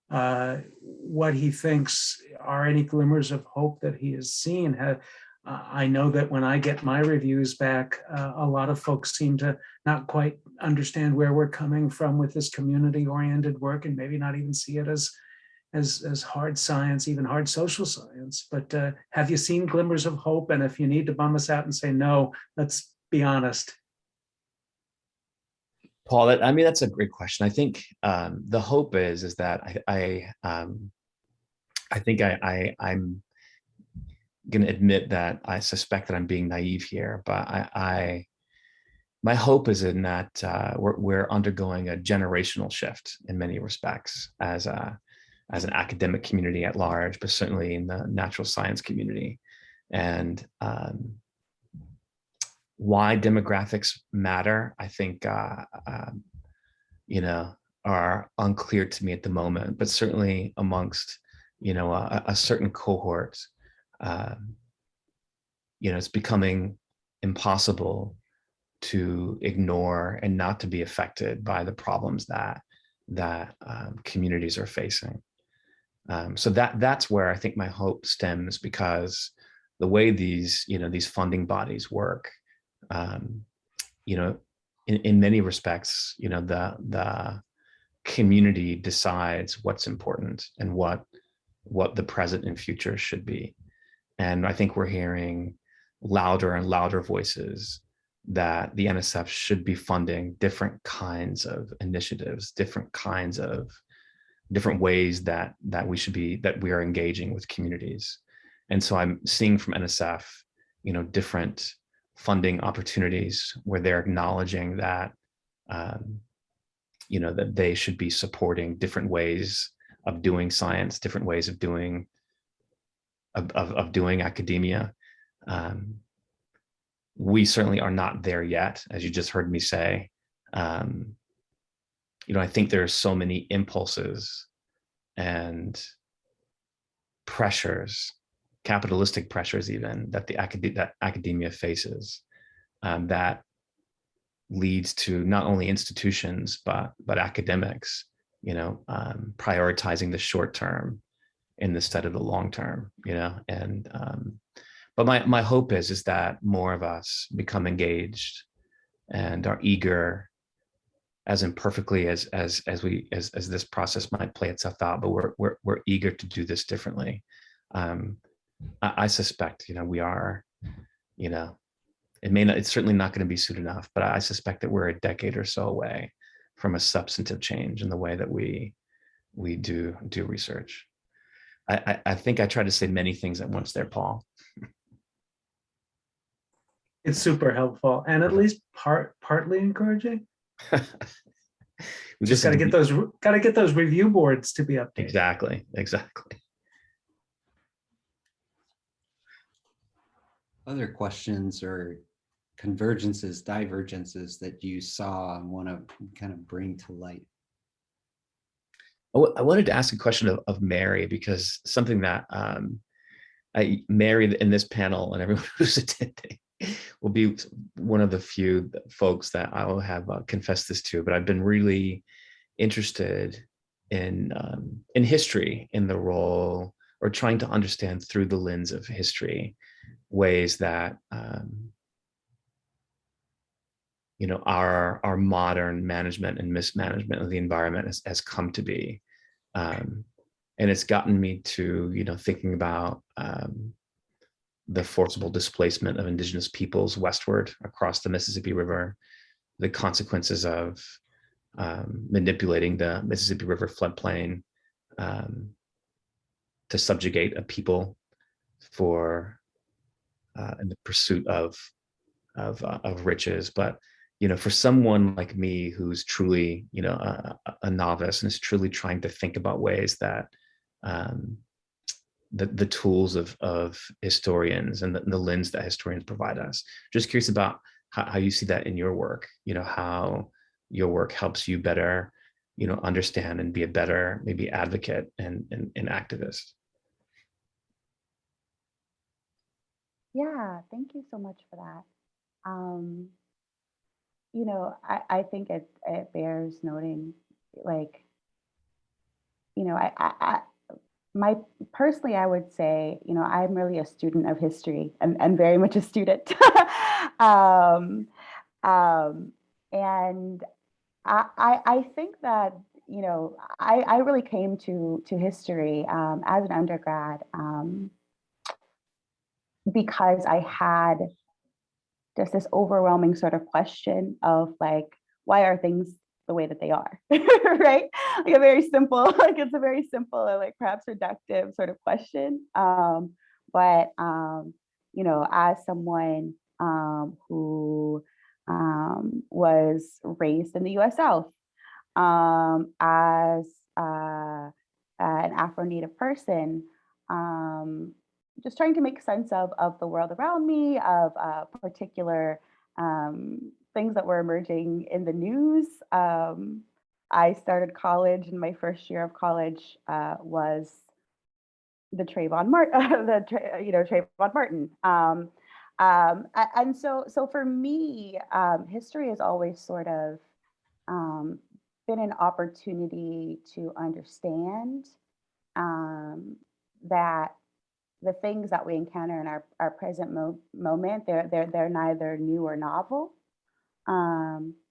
what he thinks are any glimmers of hope that he has seen. I know that when I get my reviews back, a lot of folks seem to not quite understand where we're coming from with this community-oriented work, and maybe not even see it as hard science, even hard social science. But have you seen glimmers of hope? And if you need to bum us out and say no, let's be honest. Paul, that's a great question. I think the hope is that I'm going to admit that I suspect that I'm being naive here, but my hope is in that we're undergoing a generational shift in many respects as an academic community at large, but certainly in the natural science community. And why demographics matter, I think, are unclear to me at the moment, but certainly amongst, a certain cohort, it's becoming impossible to ignore and not to be affected by the problems that communities are facing. So that's where I think my hope stems, because the way these funding bodies work, in many respects, the community decides what's important and what the present and future should be. And I think we're hearing louder and louder voices that the NSF should be funding different kinds of initiatives, different ways that we are engaging with communities. And so I'm seeing from NSF, different funding opportunities where they're acknowledging that, that they should be supporting different ways of doing science, different ways of doing academia. We certainly are not there yet, as you just heard me say. I think there's so many impulses and pressures, capitalistic pressures even, that that academia faces, that leads to not only institutions but academics, prioritizing the short term instead of the long term, and but my hope is that more of us become engaged and are eager, as imperfectly as this process might play itself out, but we're eager to do this differently. I suspect, we are, it's certainly not going to be soon enough, but I suspect that we're a decade or so away from a substantive change in the way that we do research. I think I tried to say many things at once there, Paul. It's super helpful and at least partly encouraging. We just got to get those review boards to be updated. Exactly. Other questions or convergences, divergences that you saw and want to kind of bring to light? I wanted to ask a question of Mary, because something that Mary in this panel and everyone who's attending will be one of the few folks that I will have confessed this to, but I've been really interested in history, in the role, or trying to understand through the lens of history, ways that our modern management and mismanagement of the environment has come to be, and it's gotten me to thinking about the forcible displacement of indigenous peoples westward across the Mississippi River, the consequences of manipulating the Mississippi River floodplain to subjugate a people in the pursuit of riches. But for someone like me who's truly a novice and is truly trying to think about ways that the tools of historians and the lens that historians provide us, just curious about how you see that in your work, how your work helps you better understand and be a better maybe advocate and activist. Yeah, thank you so much for that. I think it bears noting, like, personally, I would say, I'm really a student of history and very much a student. And I think that, I really came to history as an undergrad because I had just this overwhelming sort of question of like, why are things the way that they are, right? Like it's a very simple and like perhaps reductive sort of question. But as someone who was raised in the US South as an Afro-Native person, just trying to make sense of the world around me, of particular things that were emerging in the news. I started college, and my first year of college was the Trayvon Martin, Trayvon Martin. And so for me, history has always sort of been an opportunity to understand that the things that we encounter in our present moment, they're neither new or novel.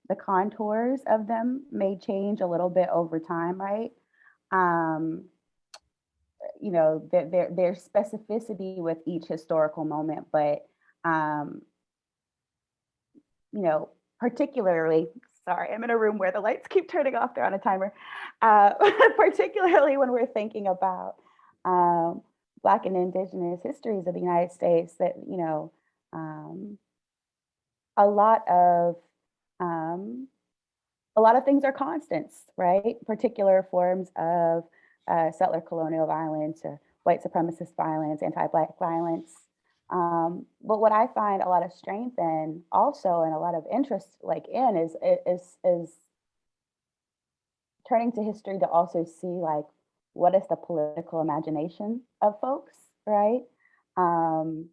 The contours of them may change a little bit over time, right? There's specificity with each historical moment, but particularly, sorry, I'm in a room where the lights keep turning off, they're on a timer. Particularly when we're thinking about Black and Indigenous histories of the United States, that, a lot of things are constants, right? Particular forms of settler colonial violence or white supremacist violence, anti-Black violence. But what I find a lot of strength in also, and a lot of interest is turning to history to also see what is the political imagination of folks, right? How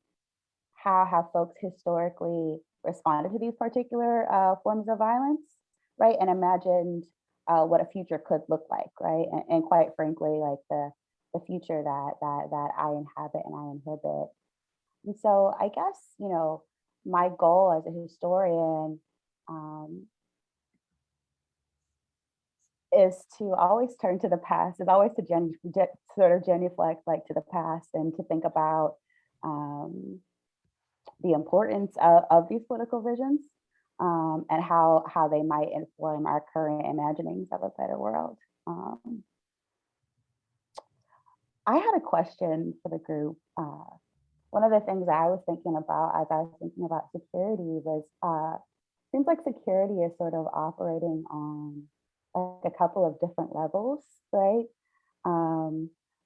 have folks historically responded to these particular forms of violence, right? And imagined what a future could look like, right? And quite frankly, like the future that I inhabit and I inhibit. And so I guess, my goal as a historian is to always turn to the past, is always to sort of genuflect to the past and to think about the importance of these political visions and how they might inform our current imaginings of a better world. I had a question for the group. One of the things I was thinking about as I was thinking about security was, seems like security is sort of operating on a couple of different levels, right?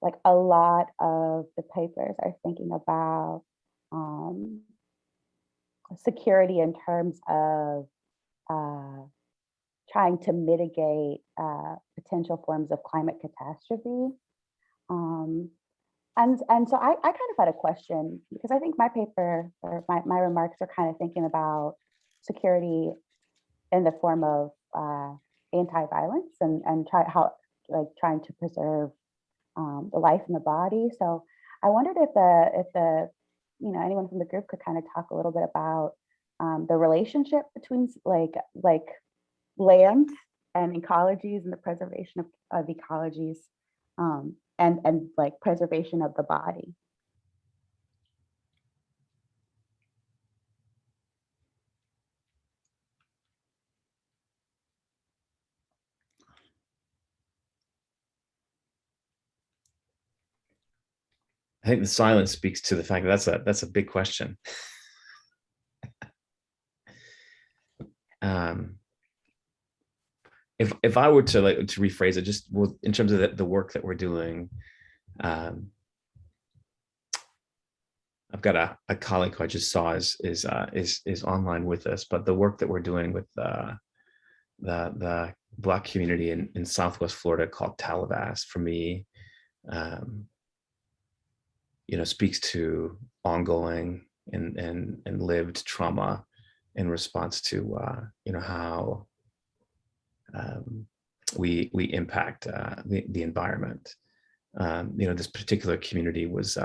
Like a lot of the papers are thinking about security in terms of trying to mitigate potential forms of climate catastrophe. And so I kind of had a question, because I think my paper or my remarks are kind of thinking about security in the form of anti-violence and trying to preserve the life and the body. So I wondered if the anyone from the group could kind of talk a little bit about the relationship between like land and ecologies and the preservation of ecologies and like preservation of the body. I think the silence speaks to the fact that that's a big question. If I were to rephrase it, just in terms of the work that we're doing, I've got a colleague who I just saw is online with us, but the work that we're doing with the Black community in Southwest Florida called Tallabass, for me, speaks to ongoing and lived trauma in response to how we impact the environment. This particular community was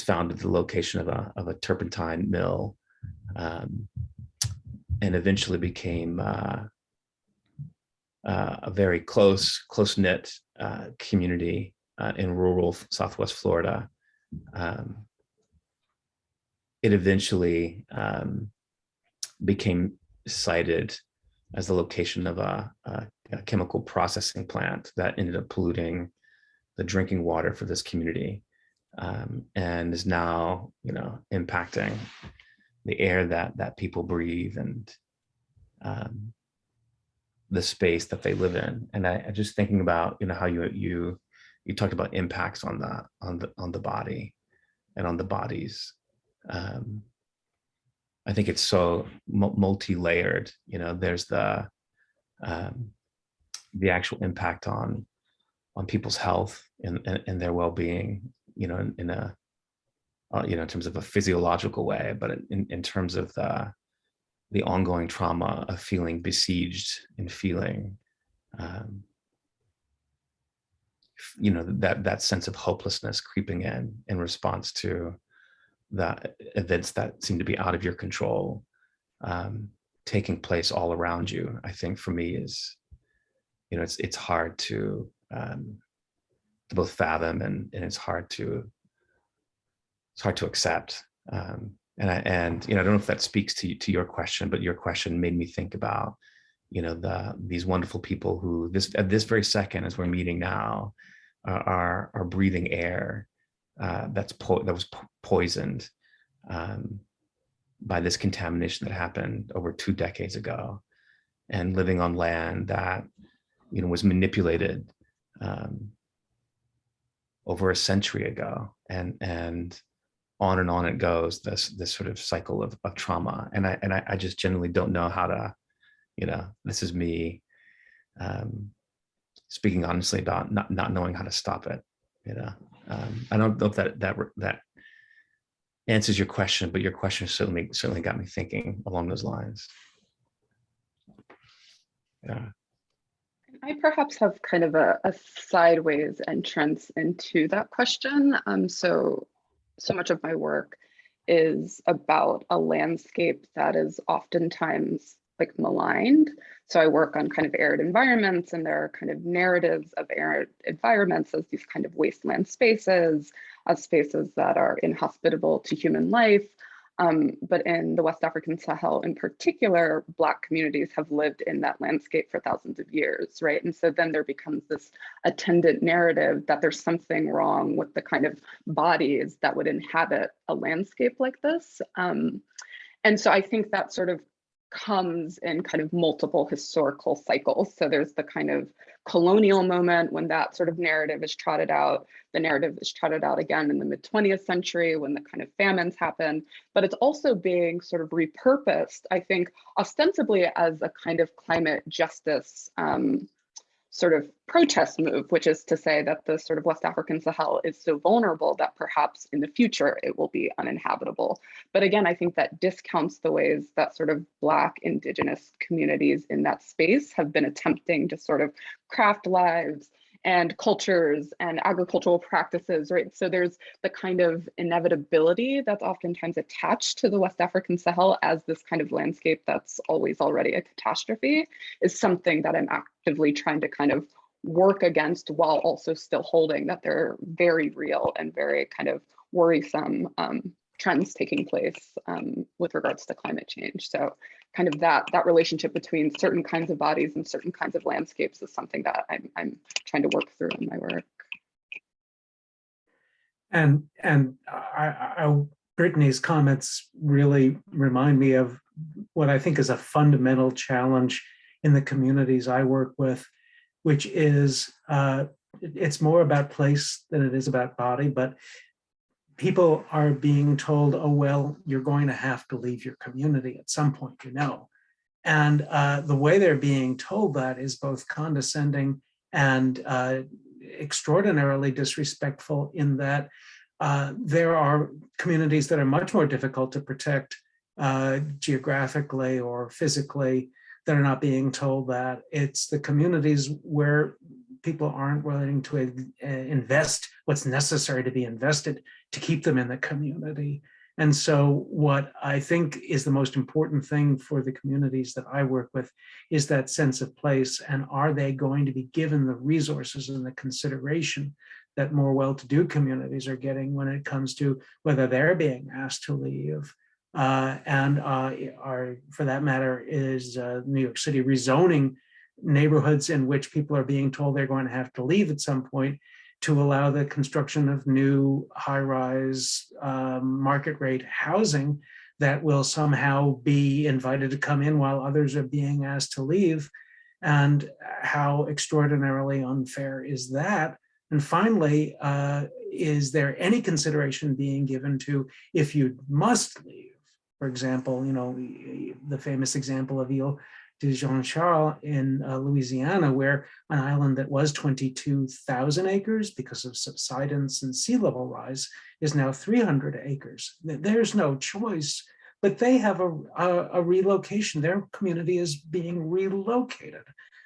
founded at the location of a turpentine mill, and eventually became a very close-knit community in rural Southwest Florida. It eventually became cited as the location of a chemical processing plant that ended up polluting the drinking water for this community, and is now impacting the air that people breathe and the space that they live in. And I just thinking about, how you talked about impacts on the body and on the bodies. I think it's so multi-layered. There's the actual impact on people's health and their well-being, in a in terms of a physiological way, but in terms of the ongoing trauma of feeling besieged and feeling that sense of hopelessness creeping in response to the events that seem to be out of your control, taking place all around you. I think for me is, it's hard to both fathom and it's hard to accept. And I don't know if that speaks to your question, but your question made me think about, these wonderful people who at this very second, as we're meeting now, are breathing air that was poisoned by this contamination that happened over 2 decades ago, and living on land that was manipulated over a century ago, and on it goes, this sort of cycle of trauma. And I just generally don't know how to, this is me speaking honestly about not knowing how to stop it. I don't know if that answers your question, but your question certainly got me thinking along those lines. Yeah. I perhaps have kind of a sideways entrance into that question. So much of my work is about a landscape that is oftentimes like maligned. So I work on kind of arid environments, and there are kind of narratives of arid environments as these kind of wasteland spaces, as spaces that are inhospitable to human life. But in the West African Sahel in particular, Black communities have lived in that landscape for thousands of years, right? And so then there becomes this attendant narrative that there's something wrong with the kind of bodies that would inhabit a landscape like this. And so I think that sort of comes in kind of multiple historical cycles. So there's the kind of colonial moment when that sort of narrative is trotted out. The narrative is trotted out again in the mid-20th century when the kind of famines happen, but it's also being sort of repurposed, I think, ostensibly as a kind of climate justice sort of protest move, which is to say that the sort of West African Sahel is so vulnerable that perhaps in the future it will be uninhabitable. But again, I think that discounts the ways that sort of Black Indigenous communities in that space have been attempting to sort of craft lives and cultures and agricultural practices, right? So there's the kind of inevitability that's oftentimes attached to the West African Sahel as this kind of landscape that's always already a catastrophe, is something that I'm actively trying to kind of work against, while also still holding that there are very real and very kind of worrisome trends taking place with regards to climate change. So kind of that relationship between certain kinds of bodies and certain kinds of landscapes is something that I'm trying to work through in my work. And Brittany's comments really remind me of what I think is a fundamental challenge in the communities I work with, which is it's more about place than it is about body, but people are being told, oh, well, you're going to have to leave your community at some point, And the way they're being told that is both condescending and extraordinarily disrespectful, in that there are communities that are much more difficult to protect geographically or physically that are not being told that. It's the communities where people aren't willing to invest what's necessary to be invested to keep them in the community. And so what I think is the most important thing for the communities that I work with is that sense of place. And are they going to be given the resources and the consideration that more well-to-do communities are getting when it comes to whether they're being asked to leave? For that matter, is New York City rezoning neighborhoods in which people are being told they're going to have to leave at some point to allow the construction of new high-rise market rate housing that will somehow be invited to come in while others are being asked to leave. And how extraordinarily unfair is that? And finally, is there any consideration being given to if you must leave? For example, you know, the famous example of Ile de Jean Charles in Louisiana, where an island that was 22,000 acres because of subsidence and sea level rise is now 300 acres. There's no choice, but they have a relocation. Their community is being relocated.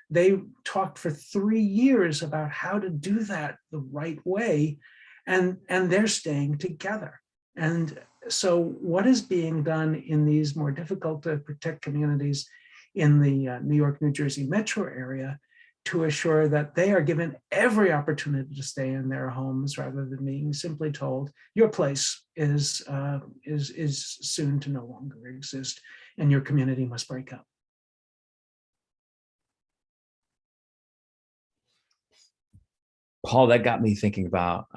They talked for 3 years about how to do that the right way, and they're staying together. And so what is being done in these more difficult to protect communities in the New York, New Jersey metro area to assure that they are given every opportunity to stay in their homes rather than being simply told, your place is soon to no longer exist and your community must break up. Paul, that got me thinking about,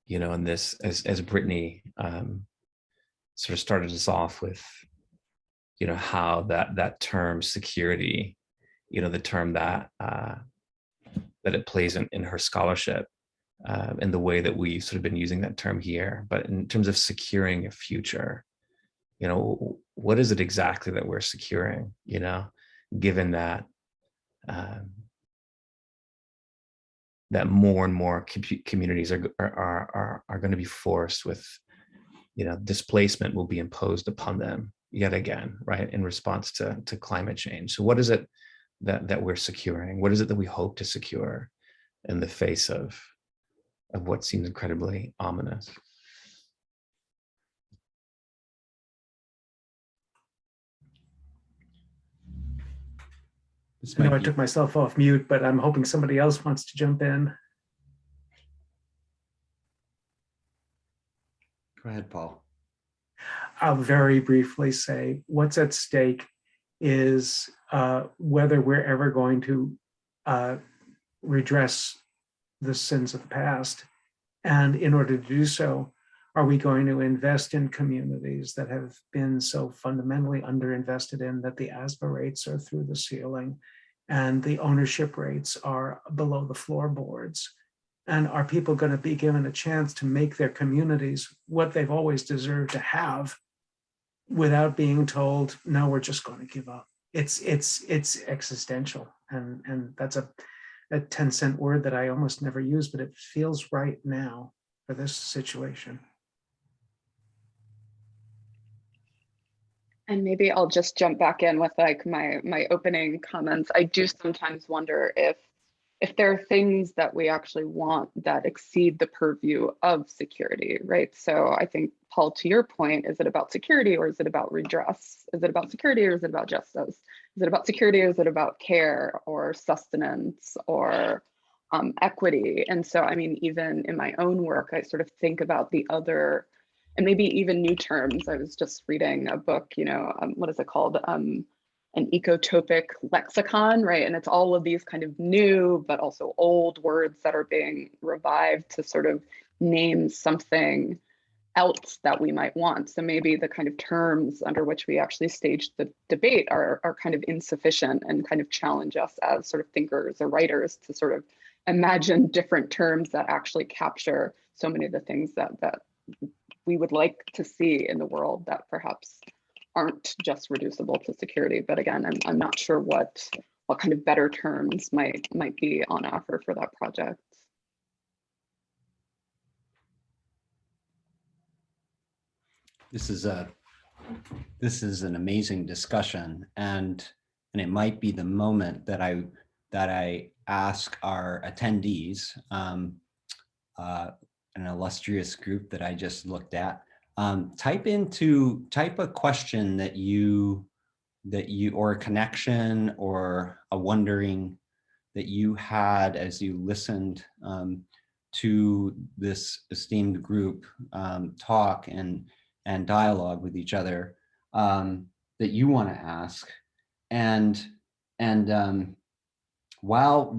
you know, and this, as Brittany sort of started us off with, you know, how that term security, you know, the term that that it plays in her scholarship, and the way that we sort of been using that term here. But in terms of securing a future, you know, what is it exactly that we're securing, you know, given that that more and more communities are going to be forced with, you know, displacement will be imposed upon them yet again, right, in response to climate change. So what is it that we're securing? What is it that we hope to secure in the face of what seems incredibly ominous? I know I took myself off mute, but I'm hoping somebody else wants to jump in. Go ahead, Paul. I'll very briefly say what's at stake is whether we're ever going to redress the sins of the past. And in order to do so, are we going to invest in communities that have been so fundamentally underinvested in that the ASBA rates are through the ceiling and the ownership rates are below the floorboards? And are people going to be given a chance to make their communities what they've always deserved to have without being told, no, we're just going to give up? It's existential. And that's a 10-cent word that I almost never use, but it feels right now for this situation. And maybe I'll just jump back in with like my opening comments. I do sometimes wonder if there are things that we actually want that exceed the purview of security, right? So I think, Paul, to your point, is it about security or is it about redress? Is it about security or is it about justice? Is it about security or is it about care or sustenance or equity? And so, I mean, even in my own work, I sort of think about the other, and maybe even new terms. I was just reading a book, you know, what is it called? An ecotopic lexicon, right? And it's all of these kind of new, but also old words that are being revived to sort of name something else that we might want. So maybe the kind of terms under which we actually stage the debate are kind of insufficient and kind of challenge us as sort of thinkers or writers to sort of imagine different terms that actually capture so many of the things that we would like to see in the world that perhaps aren't just reducible to security. But again, I'm not sure what kind of better terms might be on offer for that project. This is an amazing discussion, and it might be the moment that I ask our attendees, an illustrious group that I just looked at, type a question that you or a connection or a wondering that you had as you listened to this esteemed group talk and dialogue with each other, that you want to ask. And while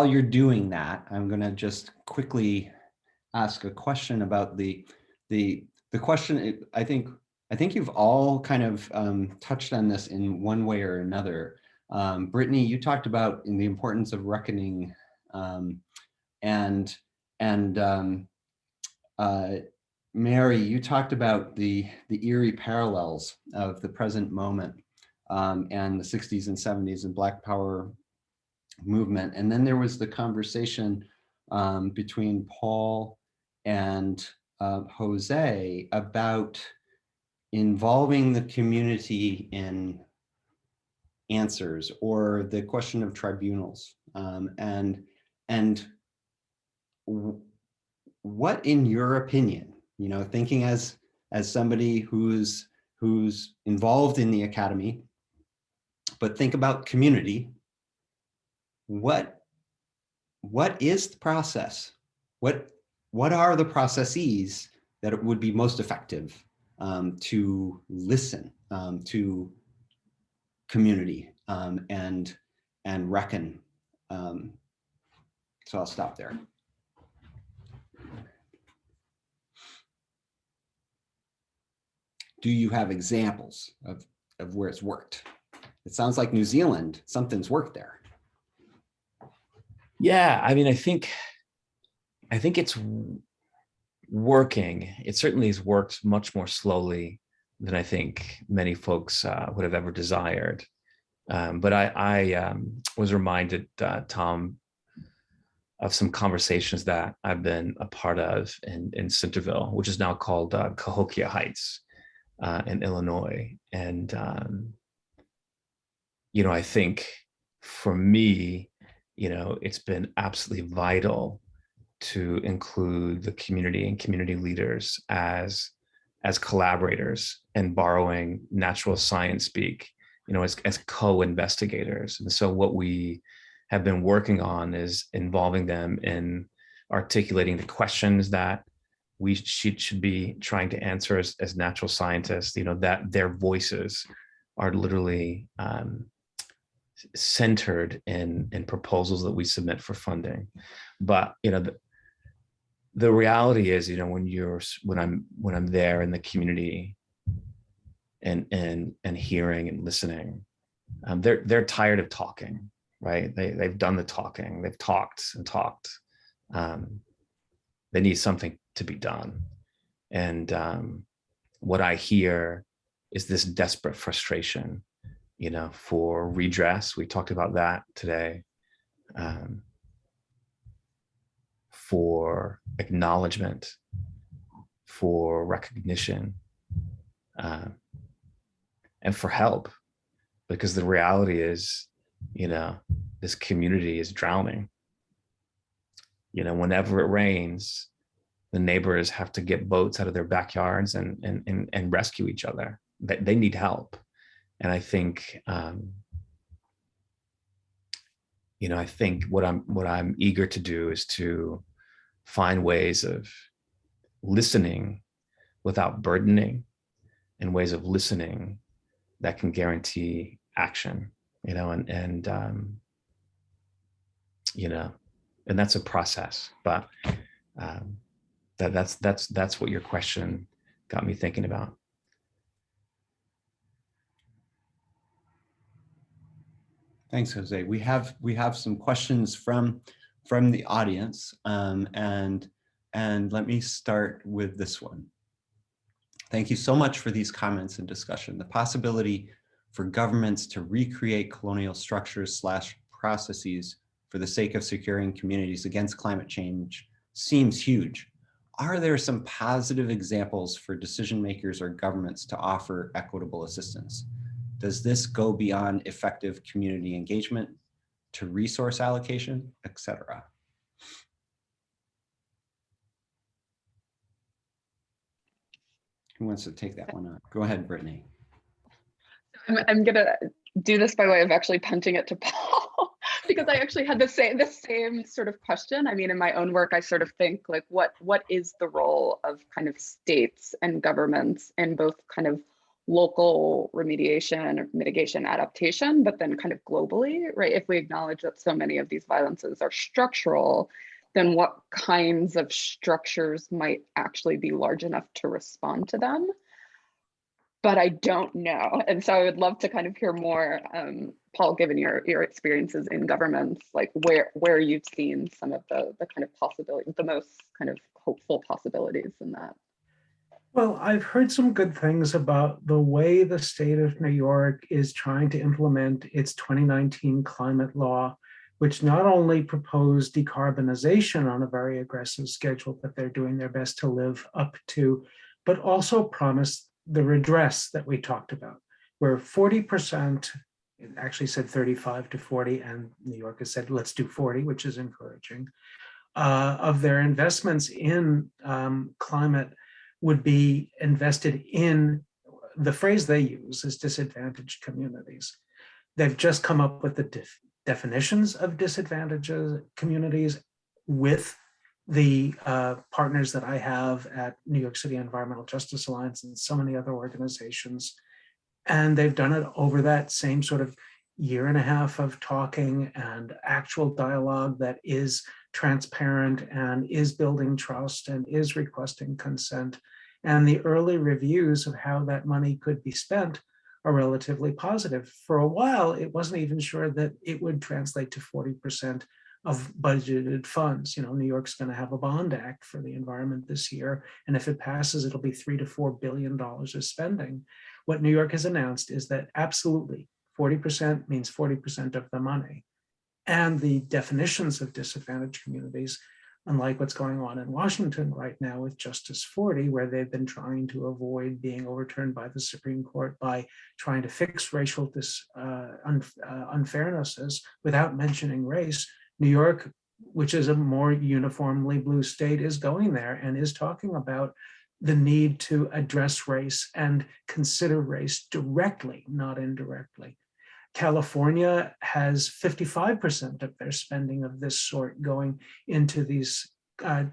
you're doing that, I'm going to just quickly ask a question about the the question, I think you've all kind of touched on this in one way or another. Brittany, you talked about the importance of reckoning, and Mary, you talked about the eerie parallels of the present moment and the 60s and 70s and Black Power movement. And then there was the conversation between Paul and Jose about involving the community in answers, or the question of tribunals. And what, in your opinion, you know, thinking as somebody who's involved in the academy, but think about community, what is the process? What are the processes that it would be most effective to listen to community and reckon? So I'll stop there. Do you have examples of where it's worked? It sounds like New Zealand, something's worked there. Yeah, I mean, I think it's working. It certainly has worked much more slowly than I think many folks would have ever desired. But I was reminded, Tom, of some conversations that I've been a part of in Centerville, which is now called Cahokia Heights in Illinois. And, you know, I think for me, you know, it's been absolutely vital to include the community and community leaders as collaborators and borrowing natural science speak, you know, as co-investigators. And so what we have been working on is involving them in articulating the questions that we should be trying to answer as natural scientists, you know, that their voices are literally centered in proposals that we submit for funding. But, you know, the reality is, you know, when I'm there in the community and hearing and listening, they're tired of talking, right? They've done the talking, they've talked and talked. They need something to be done. And what I hear is this desperate frustration, you know, for redress. We talked about that today. For acknowledgement, for recognition, and for help. Because the reality is, you know, this community is drowning. You know, whenever it rains, the neighbors have to get boats out of their backyards and rescue each other. They need help. And I think, you know, I think what I'm eager to do is to find ways of listening without burdening, and ways of listening that can guarantee action, you know, and you know, and that's a process. But that's what your question got me thinking about. Thanks, Jose. We have some questions from the audience, and let me start with this one. Thank you so much for these comments and discussion. The possibility for governments to recreate colonial structures / processes for the sake of securing communities against climate change seems huge. Are there some positive examples for decision makers or governments to offer equitable assistance? Does this go beyond effective community engagement to resource allocation, etc.? Who wants to take that one on? Go ahead, Brittany. I'm gonna do this by way of actually punting it to Paul because I actually had the same sort of question. I mean, in my own work, I sort of think like, what is the role of kind of states and governments in both kind of local remediation or mitigation adaptation, but then kind of globally, right? If we acknowledge that so many of these violences are structural, then what kinds of structures might actually be large enough to respond to them? But I don't know. And so I would love to kind of hear more, Paul, given your experiences in governments, like where you've seen some of the kind of possibilities, the most kind of hopeful possibilities in that. Well, I've heard some good things about the way the state of New York is trying to implement its 2019 climate law, which not only proposed decarbonization on a very aggressive schedule that they're doing their best to live up to, but also promised the redress that we talked about, where 40%, it actually said 35 to 40, and New York has said, let's do 40, which is encouraging, of their investments in climate would be invested in, the phrase they use is disadvantaged communities. They've just come up with the definitions of disadvantaged communities with the partners that I have at New York City Environmental Justice Alliance and so many other organizations. And they've done it over that same sort of year and a half of talking and actual dialogue that is transparent and is building trust and is requesting consent. And the early reviews of how that money could be spent are relatively positive. For a while, it wasn't even sure that it would translate to 40% of budgeted funds. You know, New York's going to have a bond act for the environment this year. And if it passes, it'll be $3 to $4 billion of spending. What New York has announced is that absolutely 40% means 40% of the money. And the definitions of disadvantaged communities, unlike what's going on in Washington right now with Justice 40, where they've been trying to avoid being overturned by the Supreme Court by trying to fix racial unfairnesses without mentioning race, New York, which is a more uniformly blue state, is going there and is talking about the need to address race and consider race directly, not indirectly. California has 55% of their spending of this sort going into these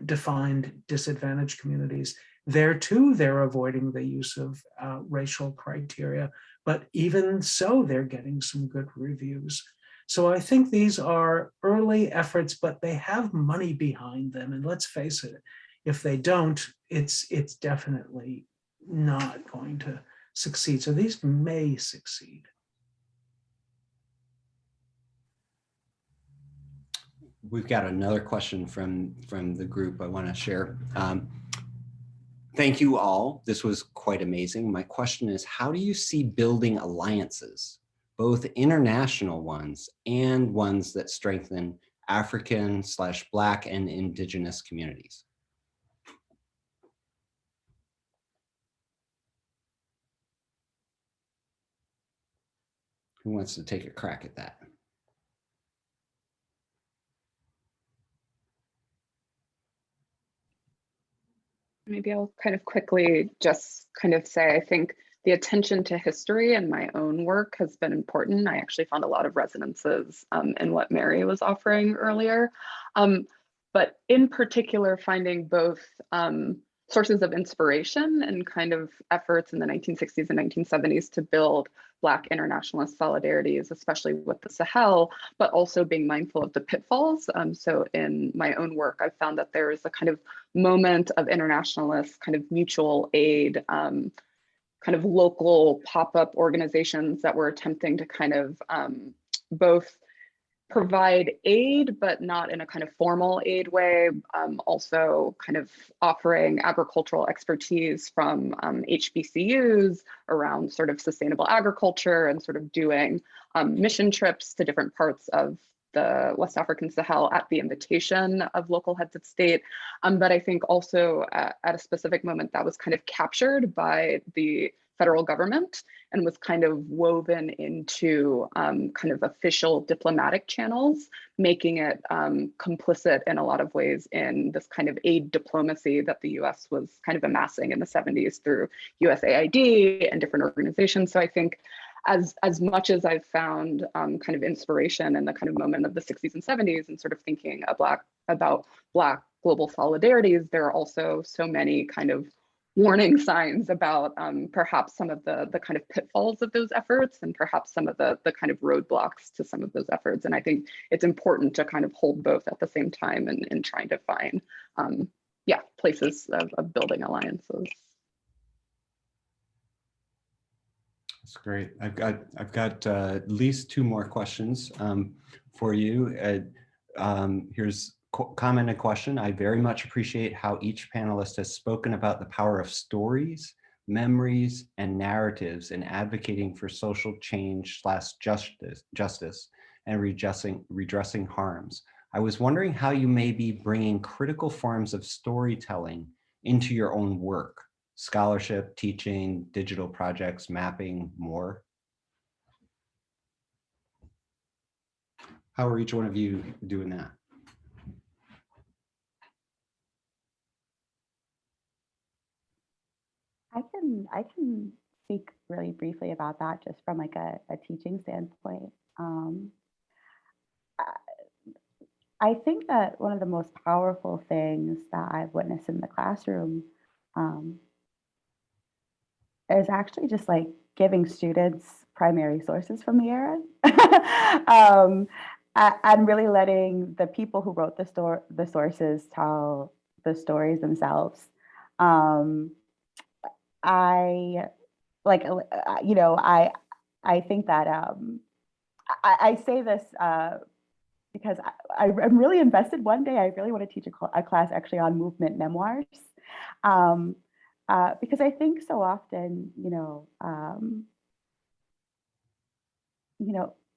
defined disadvantaged communities. There too, they're avoiding the use of racial criteria, but even so, they're getting some good reviews. So I think these are early efforts, but they have money behind them. And let's face it, if they don't, it's definitely not going to succeed. So these may succeed. We've got another question from the group I want to share. Thank you all. This was quite amazing. My question is, how do you see building alliances, both international ones and ones that strengthen African/Black and Indigenous communities? Who wants to take a crack at that? Maybe I'll kind of quickly just kind of say, I think the attention to history in my own work has been important. I actually found a lot of resonances in what Mary was offering earlier. But in particular, finding both sources of inspiration and kind of efforts in the 1960s and 1970s to build Black internationalist solidarities, especially with the Sahel, but also being mindful of the pitfalls. So in my own work, I've found that there is a kind of moment of internationalist kind of mutual aid, kind of local pop-up organizations that were attempting to kind of both provide aid, but not in a kind of formal aid way. Also kind of offering agricultural expertise from HBCUs around sort of sustainable agriculture and sort of doing mission trips to different parts of the West African Sahel at the invitation of local heads of state. But I think also at a specific moment that was kind of captured by the federal government and was kind of woven into kind of official diplomatic channels, making it complicit in a lot of ways in this kind of aid diplomacy that the US was kind of amassing in the 70s through USAID and different organizations. So I think as much as I've found kind of inspiration in the kind of moment of the 60s and 70s and sort of thinking about Black global solidarities, there are also so many kind of warning signs about perhaps some of the kind of pitfalls of those efforts, and perhaps some of the kind of roadblocks to some of those efforts. And I think it's important to kind of hold both at the same time in trying to find, yeah, places of building alliances. That's great. I've got at least 2 more questions for you. Here's comment and question. I very much appreciate how each panelist has spoken about the power of stories, memories, and narratives in advocating for social change / justice and redressing harms. I was wondering how you may be bringing critical forms of storytelling into your own work, scholarship, teaching, digital projects, mapping, more. How are each one of you doing that? I can speak really briefly about that just from like a teaching standpoint. I think that one of the most powerful things that I've witnessed in the classroom is actually just like giving students primary sources from the era, and really letting the people who wrote the sources tell the stories themselves. I like, you know, I think that I say this because I'm really invested. One day, I really want to teach a class actually on movement memoirs, because I think so often,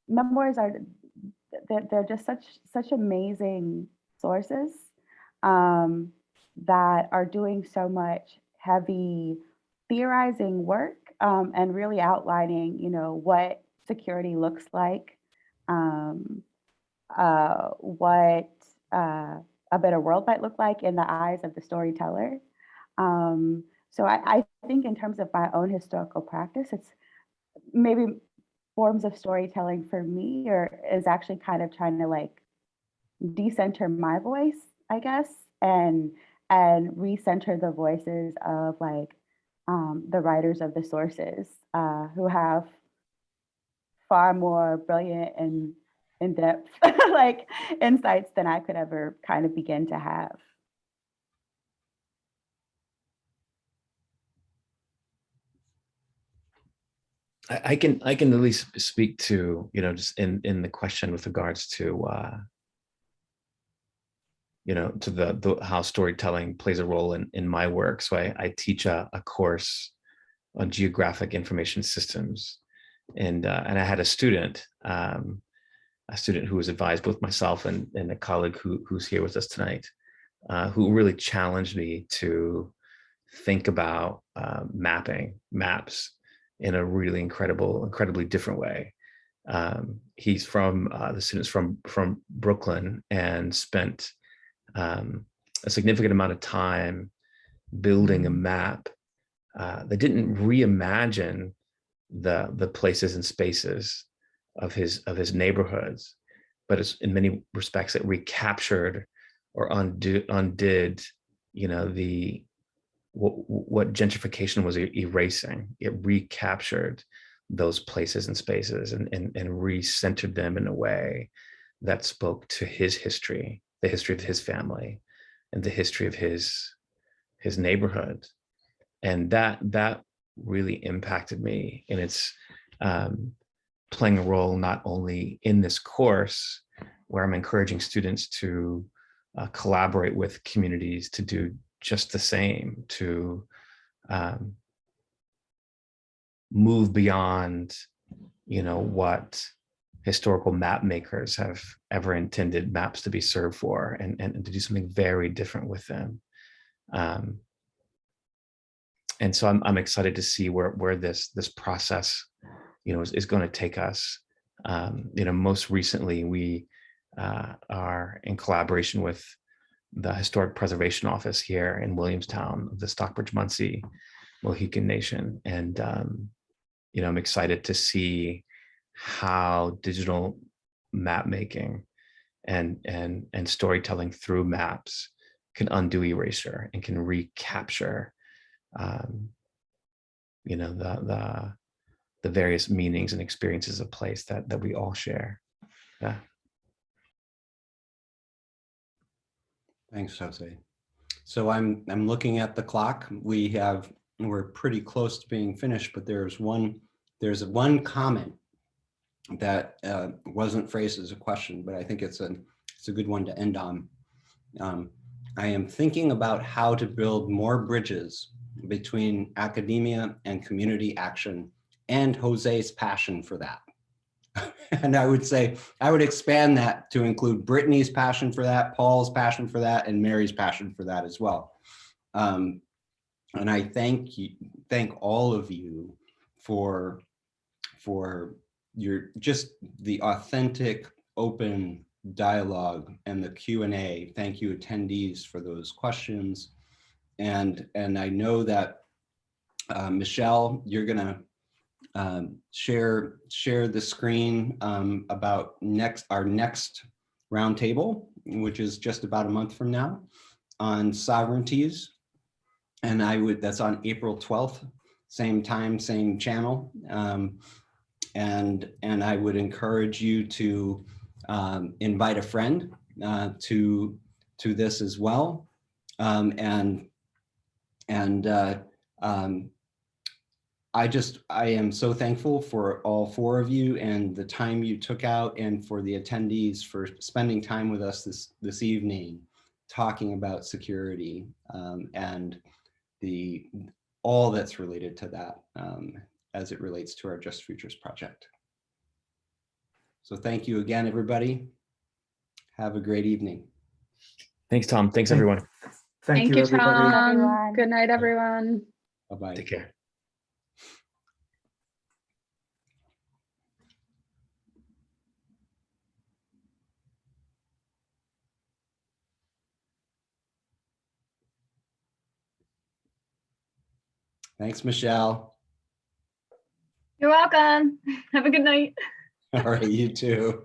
memoirs are they're just such amazing sources that are doing so much heavy theorizing work, and really outlining, what security looks like, what a better world might look like in the eyes of the storyteller. So I think in terms of my own historical practice, it's maybe forms of storytelling for me is actually kind of trying to like decenter my voice, I guess, and recenter the voices of like the writers of the sources, who have far more brilliant and in-depth like insights than I could ever kind of begin to have. I can at least speak to, just in the question with regards to to the how storytelling plays a role in my work. So I teach a course on geographic information systems, and I had a student who was advised, both myself and a colleague who's here with us tonight, who really challenged me to think about maps in a really incredibly different way. He's from the students from Brooklyn, and spent a significant amount of time building a map that didn't reimagine the places and spaces of his neighborhoods, but it's, in many respects, it recaptured or undid what gentrification was erasing. It recaptured those places and spaces and re-centered them in a way that spoke to his history, the history of his family, and the history of his neighborhood. And that really impacted me. And it's playing a role not only in this course, where I'm encouraging students to collaborate with communities to do just the same, to move beyond, what historical map makers have ever intended maps to be served for, and to do something very different with them. And so I'm excited to see where this process, is going to take us. Most recently, we are in collaboration with the Historic Preservation Office here in Williamstown of the Stockbridge-Munsee Mohican Nation. And, I'm excited to see how digital map making and storytelling through maps can undo erasure and can recapture you know, the various meanings and experiences of place that we all share. Yeah. Thanks, Jose. So I'm looking at the clock. We're pretty close to being finished, but there's one comment that wasn't phrased as a question, but I think it's a good one to end on. I am thinking about how to build more bridges between academia and community action, and Jose's passion for that. And I would say, I would expand that to include Brittany's passion for that, Paul's passion for that, and Mary's passion for that as well. And I thank all of you for your just the authentic, open dialogue and the Q&A. Thank you, attendees, for those questions. And I know that Michelle, you're gonna share the screen about our next roundtable, which is just about a month from now, on sovereignties. And that's on April 12th, same time, same channel. And I would encourage you to invite a friend to this as well. I am so thankful for all four of you and the time you took out, and for the attendees for spending time with us this evening, talking about security and all that's related to that as it relates to our Just Futures project. So thank you again, everybody. Have a great evening. Thanks, Tom. Thanks, everyone. Thank you, everybody. Tom. Good night, everyone. Bye-bye. Take care. Thanks, Michelle. You're welcome. Have a good night. All right, you too.